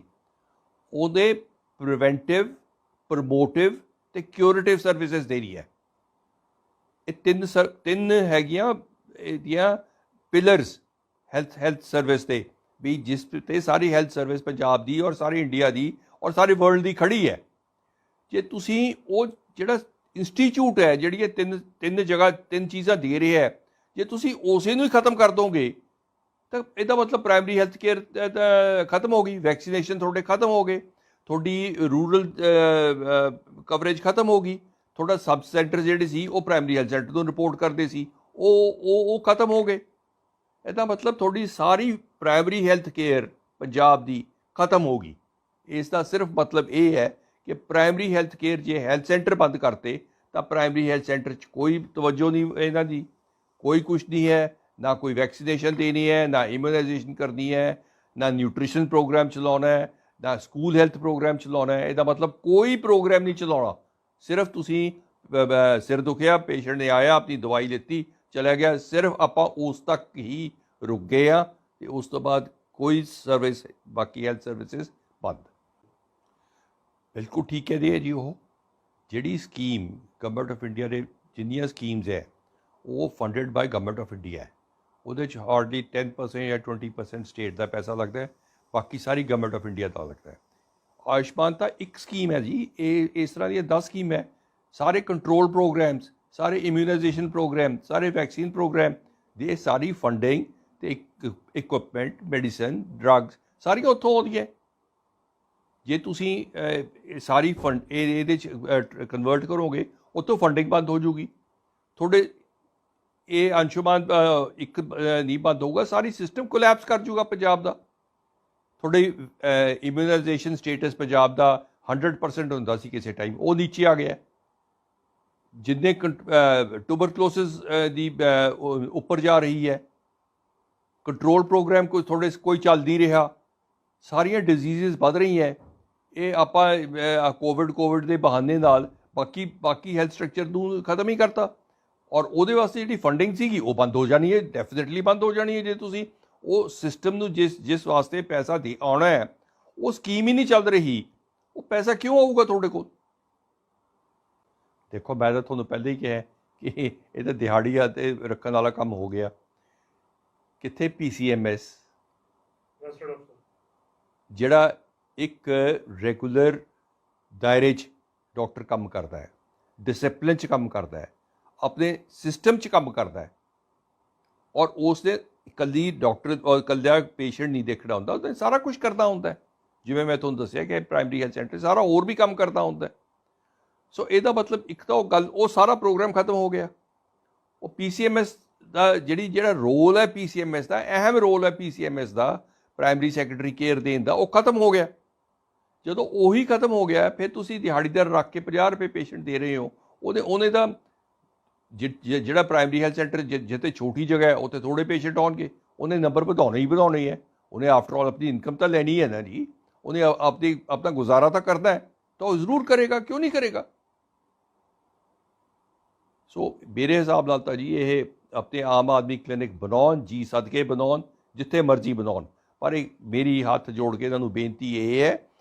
ਉਹਦੇ ਪ੍ਰੀਵੈਂਟਿਵ, ਪ੍ਰਮੋਟਿਵ ਅਤੇ ਕਿਊਰੇਟਿਵ ਸਰਵਿਸਿਜ਼ ਦੇਣੀ ਹੈ। ਇਹ ਤਿੰਨ ਹੈਗੀਆਂ ਇਹਦੀਆਂ ਪਿਲਰਸ ਹੈਲਥ ਸਰਵਿਸ ਦੇ, ਵੀ ਜਿਸ 'ਤੇ ਸਾਰੀ ਹੈਲਥ ਸਰਵਿਸ ਪੰਜਾਬ ਦੀ ਔਰ ਸਾਰੀ ਇੰਡੀਆ ਦੀ ਔਰ ਸਾਰੇ ਵਰਲਡ ਦੀ ਖੜੀ ਹੈ। ਜੇ ਤੁਸੀਂ ਉਹ ਜਿਹੜਾ ਇੰਸਟੀਚਿਊਟ ਹੈ, ਜਿਹੜੀ ਇਹ ਤਿੰਨ ਜਗ੍ਹਾ ਤਿੰਨ ਚੀਜ਼ਾਂ ਦੇ ਰਿਹਾ ਹੈ, ਜੇ ਤੁਸੀਂ ਉਸੇ ਨੂੰ ਹੀ ਖਤਮ ਕਰ ਦੋਗੇ ਤਾਂ ਇਹਦਾ ਮਤਲਬ ਪ੍ਰਾਇਮਰੀ ਹੈਲਥ ਕੇਅਰ ਤਾਂ ਖਤਮ ਹੋ ਗਈ, ਵੈਕਸੀਨੇਸ਼ਨ ਤੁਹਾਡੇ ਖਤਮ ਹੋ ਗਏ, ਤੁਹਾਡੀ ਰੂਰਲ ਕਵਰੇਜ ਖਤਮ ਹੋ ਗਈ, ਤੁਹਾਡਾ ਸਬ ਸੈਂਟਰ ਜਿਹੜੇ ਸੀ ਉਹ ਪ੍ਰਾਇਮਰੀ ਹੈਲਥ ਸੈਂਟਰ ਤੋਂ ਰਿਪੋਰਟ ਕਰਦੇ ਸੀ, ਉਹ ਖਤਮ ਹੋ ਗਏ। ਇਹਦਾ ਮਤਲਬ ਤੁਹਾਡੀ ਸਾਰੀ ਪ੍ਰਾਇਮਰੀ ਹੈਲਥ ਕੇਅਰ ਪੰਜਾਬ ਦੀ ਖਤਮ ਹੋ ਗਈ। ਇਸ ਦਾ ਸਿਰਫ ਮਤਲਬ ਇਹ ਹੈ ਕਿ ਪ੍ਰਾਇਮਰੀ ਹੈਲਥ ਕੇਅਰ ਜੇ ਹੈਲਥ ਸੈਂਟਰ ਬੰਦ ਕਰਤੇ ਤਾਂ ਪ੍ਰਾਇਮਰੀ ਹੈਲਥ ਸੈਂਟਰ 'ਚ ਕੋਈ ਤਵੱਜੋ ਨਹੀਂ ਇਹਨਾਂ ਦੀ, ਕੋਈ ਕੁਛ ਨਹੀਂ ਹੈ, ਨਾ ਕੋਈ ਵੈਕਸੀਨੇਸ਼ਨ ਦੇਣੀ ਹੈ, ਨਾ ਇਮਿਊਨਾਈਜੇਸ਼ਨ ਕਰਨੀ ਹੈ, ਨਾ ਨਿਊਟ੍ਰੀਸ਼ਨ ਪ੍ਰੋਗਰਾਮ ਚਲਾਉਣਾ ਹੈ, ਨਾ ਸਕੂਲ ਹੈਲਥ ਪ੍ਰੋਗਰਾਮ ਚਲਾਉਣਾ ਹੈ। ਇਹਦਾ ਮਤਲਬ ਕੋਈ ਪ੍ਰੋਗਰਾਮ ਨਹੀਂ ਚਲਾਉਣਾ, ਸਿਰਫ ਤੁਸੀਂ ਸਿਰ ਦੁਖਿਆ, ਪੇਸ਼ੈਂਟ ਨੇ ਆਇਆ, ਆਪਣੀ ਦਵਾਈ ਲਿੱਤੀ, ਚਲਾ ਗਿਆ, ਸਿਰਫ ਆਪਾਂ ਉਸ ਤੱਕ ਹੀ ਰੁਕ ਗਏ ਆ, ਤੇ ਉਸ ਤੋਂ ਬਾਅਦ ਕੋਈ ਸਰਵਿਸ, ਬਾਕੀ ਹੈਲਥ ਸਰਵਿਸਿਜ਼ ਬੰਦ। ਬਿਲਕੁਲ ਠੀਕ ਕਹਿੰਦੇ ਹੈ ਜੀ। ਉਹ ਜਿਹੜੀ ਸਕੀਮ ਗਵਰਨਮੈਂਟ ਆਫ ਇੰਡੀਆ ਦੇ ਜਿੰਨੀਆਂ ਸਕੀਮਜ਼ ਹੈ ਉਹ funded by government of India ਹੈ। ਉਹਦੇ 'ਚ ਹਾਰਡਲੀ 10% ਜਾਂ 20% ਸਟੇਟ ਦਾ ਪੈਸਾ ਲੱਗਦਾ ਹੈ, ਬਾਕੀ ਸਾਰੀ ਗਵਰਨਮੈਂਟ ਆਫ ਇੰਡੀਆ ਦਾ ਲੱਗਦਾ ਹੈ। ਆਯੁਸ਼ਮਾਨ ਤਾਂ ਇੱਕ ਸਕੀਮ ਹੈ ਜੀ, ਇਹ ਇਸ ਤਰ੍ਹਾਂ ਦੀਆਂ 10 ਸਕੀਮ ਹੈ। ਸਾਰੇ ਕੰਟਰੋਲ ਪ੍ਰੋਗਰਾਮਸ, ਸਾਰੇ ਇਮਿਊਨਾਈਜੇਸ਼ਨ ਪ੍ਰੋਗਰਾਮ, ਸਾਰੇ ਵੈਕਸੀਨ ਪ੍ਰੋਗਰਾਮ ਦੀ ਸਾਰੀ ਫੰਡਿੰਗ ਅਤੇ ਇਕੁਇਪਮੈਂਟ, ਮੈਡੀਸਨ, ਡਰੱਗਸ ਸਾਰੀਆਂ ਉੱਥੋਂ ਆਉਂਦੀਆਂ। ਜੇ ਤੁਸੀਂ ਸਾਰੀ ਫੰਡ ਇਹਦੇ 'ਚ ਕਨਵਰਟ ਕਰੋਗੇ, ਉੱਥੋਂ ਫੰਡਿੰਗ ਬੰਦ ਹੋ ਜੂਗੀ ਤੁਹਾਡੇ। ਇਹ ਅੰਸ਼ੁਮਾਨ ਇੱਕ ਨਹੀਂ ਬੰਦ ਹੋਊਗਾ, ਸਾਰੀ ਸਿਸਟਮ ਕੋਲੈਪਸ ਕਰ ਜੂਗਾ ਪੰਜਾਬ ਦਾ। ਤੁਹਾਡੇ ਇਮਿਊਨਾਈਜੇਸ਼ਨ ਸਟੇਟਸ ਪੰਜਾਬ ਦਾ 100% ਹੁੰਦਾ ਸੀ ਕਿਸੇ ਟਾਈਮ, ਉਹ ਨੀਚੇ ਆ ਗਿਆ। ਜਿੰਨੇ ਟੂਬਰਕਲੋਸਿਸ ਦੀ ਉੱਪਰ ਜਾ ਰਹੀ ਹੈ, ਕੰਟਰੋਲ ਪ੍ਰੋਗਰਾਮ ਕੋਈ ਚੱਲ ਨਹੀਂ ਰਿਹਾ, ਸਾਰੀਆਂ ਡਿਜ਼ੀਜ਼ਸ ਵੱਧ ਰਹੀਆਂ। ਇਹ ਆਪਾਂ ਕੋਵਿਡ ਦੇ ਬਹਾਨੇ ਨਾਲ ਬਾਕੀ ਹੈਲਥ ਸਟਰਕਚਰ ਨੂੰ ਖਤਮ ਹੀ ਕਰਤਾ, ਔਰ ਉਹਦੇ ਵਾਸਤੇ ਜਿਹੜੀ ਫੰਡਿੰਗ ਸੀਗੀ ਉਹ ਬੰਦ ਹੋ ਜਾਣੀ ਹੈ, ਡੈਫੀਨੇਟਲੀ ਬੰਦ ਹੋ ਜਾਣੀ ਹੈ। ਜੇ ਤੁਸੀਂ ਉਹ ਸਿਸਟਮ ਨੂੰ ਜਿਸ ਵਾਸਤੇ ਪੈਸਾ ਦੇ ਆਉਣਾ ਹੈ, ਉਹ ਸਕੀਮ ਹੀ ਨਹੀਂ ਚੱਲ ਰਹੀ, ਉਹ ਪੈਸਾ ਕਿਉਂ ਆਊਗਾ ਤੁਹਾਡੇ ਕੋਲ? ਦੇਖੋ, ਮੈਂ ਤਾਂ ਤੁਹਾਨੂੰ ਪਹਿਲਾਂ ਹੀ ਕਿਹਾ ਕਿ ਇਹ ਤਾਂ ਦਿਹਾੜੀਆਂ 'ਤੇ ਰੱਖਣ ਵਾਲਾ ਕੰਮ ਹੋ ਗਿਆ। ਕਿੱਥੇ PCMS, ਜਿਹੜਾ ਇੱਕ ਰੈਗੂਲਰ ਦਾਇਰੇ 'ਚ ਡਾਕਟਰ ਕੰਮ ਕਰਦਾ ਹੈ, ਡਿਸਿਪਲਿਨ 'ਚ ਕੰਮ ਕਰਦਾ ਹੈ, ਆਪਣੇ ਸਿਸਟਮ 'ਚ ਕੰਮ ਕਰਦਾ ਹੈ, ਔਰ ਉਸ ਨੇ ਇਕੱਲੀ ਡਾਕਟਰ ਔਰ ਇਕੱਲਾ ਪੇਸ਼ੈਂਟ ਨਹੀਂ ਦੇਖਣਾ ਹੁੰਦਾ, ਉਹਨੇ ਸਾਰਾ ਕੁਝ ਕਰਨਾ ਹੁੰਦਾ। ਜਿਵੇਂ ਮੈਂ ਤੁਹਾਨੂੰ ਦੱਸਿਆ ਕਿ ਪ੍ਰਾਇਮਰੀ ਹੈਲਥ ਸੈਂਟਰ ਸਾਰਾ ਹੋਰ ਵੀ ਕੰਮ ਕਰਦਾ ਹੁੰਦਾ। ਸੋ ਇਹਦਾ ਮਤਲਬ ਇੱਕ ਤਾਂ ਉਹ ਸਾਰਾ ਪ੍ਰੋਗਰਾਮ ਖਤਮ ਹੋ ਗਿਆ। ਉਹ PCMS ਦਾ ਜਿਹੜਾ ਰੋਲ ਹੈ, PCMS ਦਾ ਅਹਿਮ ਰੋਲ ਹੈ, PCMS ਦਾ ਪ੍ਰਾਇਮਰੀ ਸੈਕੰਡਰੀ ਕੇਅਰ ਦੇਣ ਦਾ, ਉਹ ਖਤਮ ਹੋ ਗਿਆ। ਜਦੋਂ ਉਹੀ ਖਤਮ ਹੋ ਗਿਆ, ਫਿਰ ਤੁਸੀਂ ਦਿਹਾੜੀਦਾਰ ਰੱਖ ਕੇ 50 ਰੁਪਏ ਪੇਸ਼ੈਂਟ ਦੇ ਰਹੇ ਹੋ। ਉਹਨੇ ਤਾਂ ਜਿਹੜਾ ਪ੍ਰਾਇਮਰੀ ਹੈਲਥ ਸੈਂਟਰ ਜਿੱਥੇ ਛੋਟੀ ਜਗ੍ਹਾ ਹੈ, ਉੱਥੇ ਥੋੜ੍ਹੇ ਪੇਸ਼ੈਂਟ ਆਉਣਗੇ, ਉਹਨੇ ਨੰਬਰ ਵਧਾਉਣੇ ਹੀ ਵਧਾਉਣੇ ਹੈ। ਉਹਨੇ ਆਫਟਰ ਆਲ ਆਪਣੀ ਇਨਕਮ ਤਾਂ ਲੈਣੀ ਹੈ ਨਾ ਜੀ, ਉਹਨੇ ਆਪਣਾ ਗੁਜ਼ਾਰਾ ਤਾਂ ਕਰਨਾ ਹੈ, ਤਾਂ ਉਹ ਜ਼ਰੂਰ ਕਰੇਗਾ, ਕਿਉਂ ਨਹੀਂ ਕਰੇਗਾ? ਸੋ ਮੇਰੇ ਹਿਸਾਬ ਨਾਲ ਤਾਂ ਜੀ ਇਹ ਆਪਣੇ ਆਮ ਆਦਮੀ ਕਲੀਨਿਕ ਬਣਾਉਣ, ਜੀ ਸਦਕੇ ਬਣਾਉਣ, ਜਿੱਥੇ ਮਰਜ਼ੀ ਬਣਾਉਣ, ਪਰ ਮੇਰੀ ਹੱਥ ਜੋੜ ਕੇ ਇਹਨਾਂ ਨੂੰ ਬੇਨਤੀ ਇਹ ਹੈ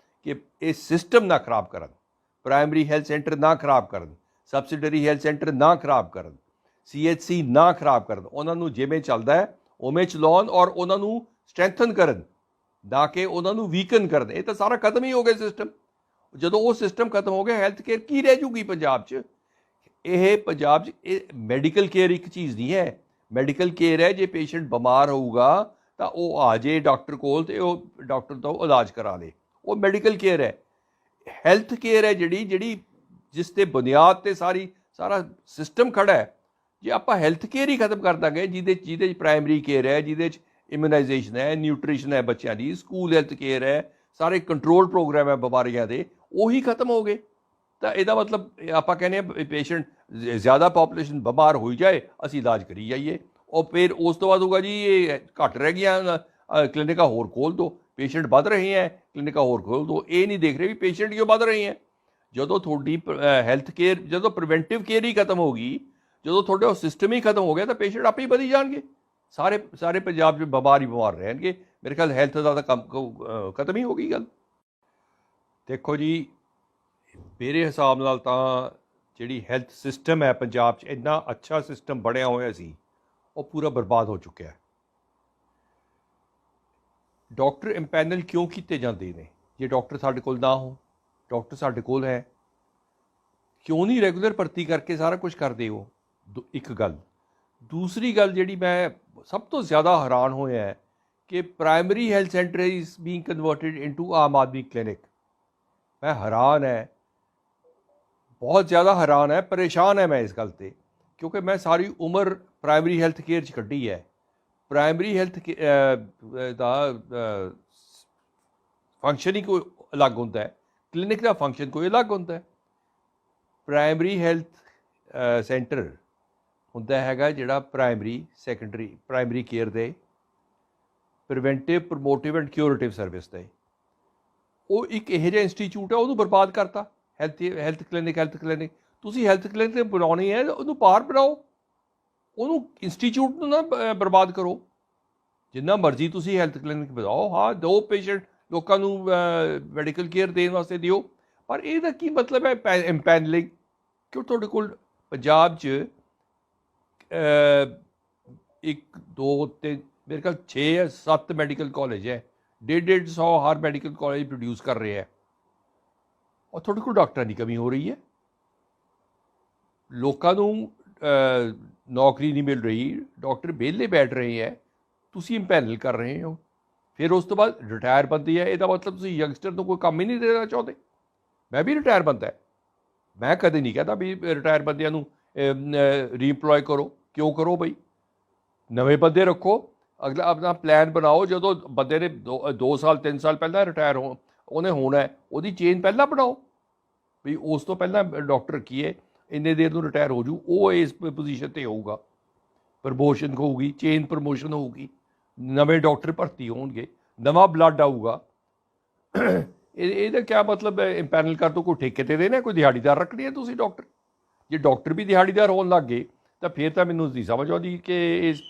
ਕਿ ਇਹ ਸਿਸਟਮ ਨਾ ਖਰਾਬ ਕਰਨ, ਪ੍ਰਾਇਮਰੀ ਹੈਲਥ ਸੈਂਟਰ ਨਾ ਖਰਾਬ ਕਰਨ, ਸਬਸਿਡਰੀ ਹੈਲਥ ਸੈਂਟਰ ਨਾ ਖਰਾਬ ਕਰਨ, CHC ਨਾ ਖਰਾਬ ਕਰਨ। ਉਹਨਾਂ ਨੂੰ ਜਿਵੇਂ ਚੱਲਦਾ ਹੈ ਉਵੇਂ ਚਲਾਉਣ, ਔਰ ਉਹਨਾਂ ਨੂੰ ਸਟਰੈਂਥਨ ਕਰਨ, ਨਾ ਕਿ ਉਹਨਾਂ ਨੂੰ ਵੀਕਨ ਕਰਨ। ਇਹ ਤਾਂ ਸਾਰਾ ਖਤਮ ਹੀ ਹੋ ਗਿਆ ਸਿਸਟਮ। ਜਦੋਂ ਉਹ ਸਿਸਟਮ ਖਤਮ ਹੋ ਗਿਆ, ਹੈਲਥ ਕੇਅਰ ਕੀ ਰਹਿ ਜੂਗੀ ਪੰਜਾਬ 'ਚ? ਇਹ ਪੰਜਾਬ 'ਚ ਇਹ ਮੈਡੀਕਲ ਕੇਅਰ ਇੱਕ ਚੀਜ਼ ਨਹੀਂ ਹੈ। ਮੈਡੀਕਲ ਕੇਅਰ ਹੈ, ਜੇ ਪੇਸ਼ੈਂਟ ਬਿਮਾਰ ਹੋਊਗਾ ਤਾਂ ਉਹ ਆ ਜੇ ਡਾਕਟਰ ਕੋਲ ਅਤੇ ਉਹ ਡਾਕਟਰ ਤੋਂ ਇਲਾਜ ਕਰਾ ਲੇ, ਉਹ ਮੈਡੀਕਲ ਕੇਅਰ ਹੈ। ਹੈਲਥ ਕੇਅਰ ਹੈ ਜਿਹੜੀ ਜਿਸ 'ਤੇ ਬੁਨਿਆਦ 'ਤੇ ਸਾਰਾ ਸਿਸਟਮ ਖੜ੍ਹਾ ਹੈ। ਜੇ ਆਪਾਂ ਹੈਲਥ ਕੇਅਰ ਹੀ ਖਤਮ ਕਰ ਦਾਂਗੇ, ਜਿਹਦੇ 'ਚ ਪ੍ਰਾਇਮਰੀ ਕੇਅਰ ਹੈ, ਜਿਹਦੇ 'ਚ ਇਮਿਊਨਾਈਜੇਸ਼ਨ ਹੈ, ਨਿਊਟ੍ਰੀਸ਼ਨ ਹੈ ਬੱਚਿਆਂ ਦੀ, ਸਕੂਲ ਹੈਲਥ ਕੇਅਰ ਹੈ, ਸਾਰੇ ਕੰਟਰੋਲ ਪ੍ਰੋਗਰਾਮ ਹੈ ਬਿਮਾਰੀਆਂ ਦੇ, ਉਹੀ ਖਤਮ ਹੋ ਗਏ, ਤਾਂ ਇਹਦਾ ਮਤਲਬ ਆਪਾਂ ਕਹਿੰਦੇ ਹਾਂ ਪੇਸ਼ੈਂਟ ਜ਼ਿਆਦਾ ਪਾਪੂਲੇਸ਼ਨ ਬਿਮਾਰ ਹੋਈ ਜਾਏ, ਅਸੀਂ ਇਲਾਜ ਕਰੀ ਜਾਈਏ, ਉਹ ਫਿਰ ਉਸ ਤੋਂ ਬਾਅਦ ਹੋਊਗਾ ਜੀ ਇਹ ਘੱਟ ਰਹਿ ਗਈਆਂ, ਕਲੀਨਿਕਾਂ ਹੋਰ ਖੋਲ੍ਹ ਦਿਓ, ਪੇਸ਼ੈਂਟ ਵੱਧ ਰਹੇ ਹੈ, ਕਲੀਨਿਕਾਂ ਹੋਰ ਖੋਲ੍ਹ ਦਿਓ। ਇਹ ਨਹੀਂ ਦੇਖ ਰਹੇ ਵੀ ਪੇਸ਼ੈਂਟ ਕਿਉਂ ਵੱਧ ਰਹੇ ਹੈ। ਜਦੋਂ ਤੁਹਾਡੀ ਹੈਲਥ ਕੇਅਰ, ਜਦੋਂ ਪ੍ਰੀਵੈਂਟਿਵ ਕੇਅਰ ਹੀ ਖਤਮ ਹੋ ਗਈ, ਜਦੋਂ ਤੁਹਾਡੇ ਉਹ ਸਿਸਟਮ ਹੀ ਖਤਮ ਹੋ ਗਿਆ, ਤਾਂ ਪੇਸ਼ੈਂਟ ਆਪੇ ਹੀ ਵਧੀ ਜਾਣਗੇ। ਸਾਰੇ ਪੰਜਾਬ 'ਚ ਬਿਮਾਰ ਹੀ ਬਿਮਾਰ ਰਹਿਣਗੇ। ਮੇਰੇ ਖਿਆਲ ਹੈਲਥ ਦਾ ਤਾਂ ਕੰਮ ਖਤਮ ਹੀ ਹੋ ਗਈ ਗੱਲ। ਦੇਖੋ ਜੀ, ਮੇਰੇ ਹਿਸਾਬ ਨਾਲ ਤਾਂ ਜਿਹੜੀ ਹੈਲਥ ਸਿਸਟਮ ਹੈ ਪੰਜਾਬ 'ਚ, ਇੰਨਾ ਅੱਛਾ ਸਿਸਟਮ ਬਣਿਆ ਹੋਇਆ ਸੀ, ਉਹ ਪੂਰਾ ਬਰਬਾਦ ਹੋ ਚੁੱਕਿਆ। ਡਾਕਟਰ ਇੰਪੈਨਲ ਕਿਉਂ ਕੀਤੇ ਜਾਂਦੇ ਨੇ? ਜੇ ਡਾਕਟਰ ਸਾਡੇ ਕੋਲ ਨਾ ਹੋ, ਡਾਕਟਰ ਸਾਡੇ ਕੋਲ ਹੈ, ਕਿਉਂ ਨਹੀਂ ਰੈਗੂਲਰ ਭਰਤੀ ਕਰਕੇ ਸਾਰਾ ਕੁਝ ਕਰਦੇ ਹੋ? ਇੱਕ ਗੱਲ। ਦੂਸਰੀ ਗੱਲ ਜਿਹੜੀ ਮੈਂ ਸਭ ਤੋਂ ਜ਼ਿਆਦਾ ਹੈਰਾਨ ਹੋਇਆ ਹੈ ਕਿ primary health centre is being converted into Aam Aadmi clinic. ਮੈਂ ਹੈਰਾਨ ਹੈ, ਬਹੁਤ ਜ਼ਿਆਦਾ ਹੈਰਾਨ ਹੈ, ਪਰੇਸ਼ਾਨ ਹੈ ਮੈਂ ਇਸ ਗੱਲ 'ਤੇ, ਕਿਉਂਕਿ ਮੈਂ ਸਾਰੀ ਉਮਰ ਪ੍ਰਾਇਮਰੀ ਹੈਲਥ ਕੇਅਰ 'ਚ ਕੱਢੀ ਹੈ। ਪ੍ਰਾਇਮਰੀ ਹੈਲਥ ਦਾ ਫੰਕਸ਼ਨ ਹੀ ਕੋਈ ਅਲੱਗ ਹੁੰਦਾ ਹੈ, ਕਲੀਨਿਕ ਦਾ ਫੰਕਸ਼ਨ ਕੋਈ ਅਲੱਗ ਹੁੰਦਾ ਹੈ। ਪ੍ਰਾਇਮਰੀ ਹੈਲਥ ਸੈਂਟਰ ਹੁੰਦਾ ਹੈਗਾ ਜਿਹੜਾ ਪ੍ਰਾਇਮਰੀ ਕੇਅਰ ਦੇ ਪ੍ਰੀਵੈਂਟਿਵ, ਪ੍ਰਮੋਟਿਵ ਐਂਡ ਕਿਊਰੇਟਿਵ ਸਰਵਿਸ ਦੇ। ਉਹ ਇੱਕ ਇਹੋ ਜਿਹਾ ਇੰਸਟੀਚਿਊਟ ਹੈ, ਉਹਨੂੰ ਬਰਬਾਦ ਕਰਤਾ। ਹੈਲਥ ਕਲੀਨਿਕ ਤੁਸੀਂ ਹੈਲਥ ਕਲੀਨਿਕ ਬਣਾਉਣੀ ਹੈ, ਉਹਨੂੰ ਬਾਹਰ ਬਣਾਓ, ਉਹਨੂੰ ਇੰਸਟੀਚਿਊਟ ਨੂੰ ਨਾ ਬਰਬਾਦ ਕਰੋ। ਜਿੰਨਾ ਮਰਜ਼ੀ ਤੁਸੀਂ ਹੈਲਥ ਕਲੀਨਿਕ ਵਧਾਓ, ਹਾਂ ਦਿਓ ਪੇਸ਼ੈਂਟ, ਲੋਕਾਂ ਨੂੰ ਮੈਡੀਕਲ ਕੇਅਰ ਦੇਣ ਵਾਸਤੇ ਦਿਓ, ਪਰ ਇਹਦਾ ਕੀ ਮਤਲਬ ਹੈ ਇੰਪੈਨਲਿੰਗ? ਕਿਉਂ ਤੁਹਾਡੇ ਕੋਲ ਪੰਜਾਬ 'ਚ 1 2 3 ਮੇਰੇ ਖਿਆਲ 6 ਜਾਂ 7 ਮੈਡੀਕਲ ਕਾਲਜ ਹੈ, 150 ਹਰ ਮੈਡੀਕਲ ਕਾਲਜ ਪ੍ਰੋਡਿਊਸ ਕਰ ਰਹੇ ਹੈ, ਔਰ ਤੁਹਾਡੇ ਕੋਲ ਡਾਕਟਰਾਂ ਦੀ ਕਮੀ ਹੋ ਰਹੀ ਹੈ। ਲੋਕਾਂ ਨੂੰ ਨੌਕਰੀ ਨਹੀਂ ਮਿਲ ਰਹੀ, ਡਾਕਟਰ ਵਿਹਲੇ ਬੈਠ ਰਹੇ ਹੈ, ਤੁਸੀਂ ਇੰਪੈਨਲ ਕਰ ਰਹੇ ਹੋ। ਫਿਰ ਉਸ ਤੋਂ ਬਾਅਦ ਰਿਟਾਇਰ ਬੰਦੇ ਹੈ, ਇਹਦਾ ਮਤਲਬ ਤੁਸੀਂ ਯੰਗਸਟਰ ਨੂੰ ਕੋਈ ਕੰਮ ਹੀ ਨਹੀਂ ਦੇਣਾ ਚਾਹੁੰਦੇ। ਮੈਂ ਵੀ ਰਿਟਾਇਰ ਬੰਦਾ ਹੈ, ਮੈਂ ਕਦੇ ਨਹੀਂ ਕਹਿੰਦਾ ਵੀ ਰਿਟਾਇਰ ਬੰਦਿਆਂ ਨੂੰ ਰੀਇੰਪਲੋਏ ਕਰੋ। ਕਿਉਂ ਕਰੋ ਬਈ? ਨਵੇਂ ਬੰਦੇ ਰੱਖੋ, ਅਗਲਾ ਆਪਣਾ ਪਲਾਨ ਬਣਾਓ। ਜਦੋਂ ਬੰਦੇ ਨੇ 2 ਸਾਲ 3 ਸਾਲ ਪਹਿਲਾਂ ਰਿਟਾਇਰ ਉਹਨੇ ਹੋਣਾ, ਉਹਦੀ ਚੇਨ ਪਹਿਲਾਂ ਬਣਾਓ ਵੀ ਉਸ ਤੋਂ ਪਹਿਲਾਂ ਡਾਕਟਰ ਰੱਖੀਏ, ਇੰਨੇ ਦੇਰ ਨੂੰ ਰਿਟਾਇਰ ਹੋ ਜੂ, ਉਹ ਇਸ ਪੋਜੀਸ਼ਨ 'ਤੇ ਹੋਊਗਾ, ਪ੍ਰਮੋਸ਼ਨ ਹੋਊਗੀ, ਚੇਨ ਪ੍ਰਮੋਸ਼ਨ ਹੋਊਗੀ, ਨਵੇਂ ਡਾਕਟਰ ਭਰਤੀ ਹੋਣਗੇ, ਨਵਾਂ ਬਲੱਡ ਆਊਗਾ। ਇਹਦਾ ਕਿਆ ਮਤਲਬ ਹੈ? ਇੰਪੈਨਲ ਕਰ ਦੋ, ਕੋਈ ਠੇਕੇ 'ਤੇ ਦੇਣਾ, ਕੋਈ ਦਿਹਾੜੀਦਾਰ ਰੱਖਣੀ ਹੈ ਤੁਸੀਂ ਡਾਕਟਰ? ਜੇ ਡਾਕਟਰ ਵੀ ਦਿਹਾੜੀਦਾਰ ਹੋਣ ਲੱਗ ਗਏ ਤਾਂ ਫਿਰ ਤਾਂ ਮੈਨੂੰ ਨਹੀਂ ਸਮਝ ਆਉਂਦੀ ਕਿ ਇਸ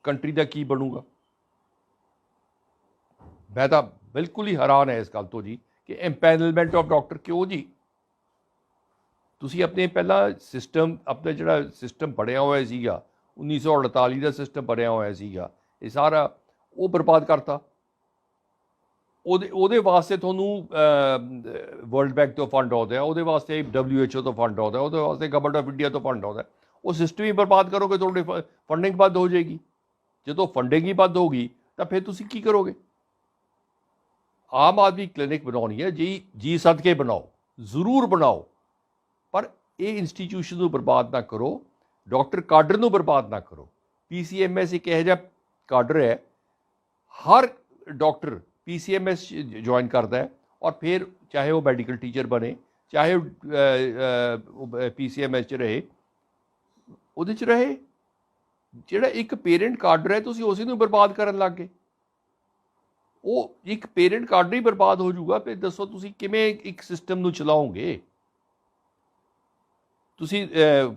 ਕੰਟਰੀ ਦਾ ਕੀ ਬਣੂਗਾ। ਮੈਂ ਤਾਂ ਬਿਲਕੁਲ ਹੀ ਹੈਰਾਨ ਹੈ ਇਸ ਗੱਲ ਤੋਂ ਜੀ ਕਿ ਇੰਪੈਨਲਮੈਂਟ ਆਫ ਡਾਕਟਰ ਕਿਉਂ ਜੀ? ਤੁਸੀਂ ਆਪਣੇ ਪਹਿਲਾਂ ਸਿਸਟਮ, ਆਪਣਾ ਜਿਹੜਾ ਸਿਸਟਮ ਬਣਿਆ ਹੋਇਆ ਸੀਗਾ 1948 ਦਾ ਸਿਸਟਮ ਬਣਿਆ ਹੋਇਆ ਸੀਗਾ, ਇਹ ਸਾਰਾ ਉਹ ਬਰਬਾਦ ਕਰਤਾ। ਉਹਦੇ ਵਾਸਤੇ ਤੁਹਾਨੂੰ ਵਰਲਡ ਬੈਂਕ ਤੋਂ ਫੰਡ ਆਉਂਦਾ, ਉਹਦੇ ਵਾਸਤੇ WHO ਤੋਂ ਫੰਡ ਆਉਂਦਾ, ਉਹਦੇ ਵਾਸਤੇ ਗਵਰਨਮੈਂਟ ਆਫ ਇੰਡੀਆ ਤੋਂ ਫੰਡ ਆਉਂਦਾ। ਉਹ ਸਿਸਟਮ ਹੀ ਬਰਬਾਦ ਕਰੋਗੇ, ਤੁਹਾਡੀ ਫੰਡਿੰਗ ਬੰਦ ਹੋ ਜਾਏਗੀ। ਜਦੋਂ ਫੰਡਿੰਗ ਹੀ ਬੰਦ ਹੋਗੀ ਤਾਂ ਫਿਰ ਤੁਸੀਂ ਕੀ ਕਰੋਗੇ? ਆਮ ਆਦਮੀ ਕਲੀਨਿਕ ਬਣਾਉਣੀ ਹੈ ਜੀ ਸਦਕੇ ਬਣਾਓ, ਜ਼ਰੂਰ ਬਣਾਓ, ਪਰ ਇਹ ਇੰਸਟੀਟਿਊਸ਼ਨ ਨੂੰ ਬਰਬਾਦ ਨਾ ਕਰੋ, ਡਾਕਟਰ ਕਾਡਰ ਨੂੰ ਬਰਬਾਦ ਨਾ ਕਰੋ। PCMS ਇੱਕ ਇਹੋ ਜਿਹਾ ਕਾਡਰ ਹੈ, ਹਰ ਡਾਕਟਰ PCMS ਜੁਆਇਨ ਕਰਦਾ ਹੈ, ਔਰ ਫਿਰ ਚਾਹੇ ਉਹ ਮੈਡੀਕਲ ਟੀਚਰ ਬਣੇ, ਚਾਹੇ ਉਹ PCMS 'ਚ ਰਹੇ, ਉਹਦੇ 'ਚ ਰਹੇ। ਜਿਹੜਾ ਇੱਕ ਪੇਰੈਂਟ ਕਾਡਰ ਹੈ, ਤੁਸੀਂ ਉਸੇ ਨੂੰ ਬਰਬਾਦ ਕਰਨ ਲੱਗ ਗਏ। ਉਹ ਇੱਕ ਪੇਰੈਂਟ ਕਾਡਰ ਹੀ ਬਰਬਾਦ ਹੋ ਜਾਊਗਾ, ਫਿਰ ਦੱਸੋ ਤੁਸੀਂ ਕਿਵੇਂ ਇੱਕ ਸਿਸਟਮ ਨੂੰ ਚਲਾਓਗੇ? ਤੁਸੀਂ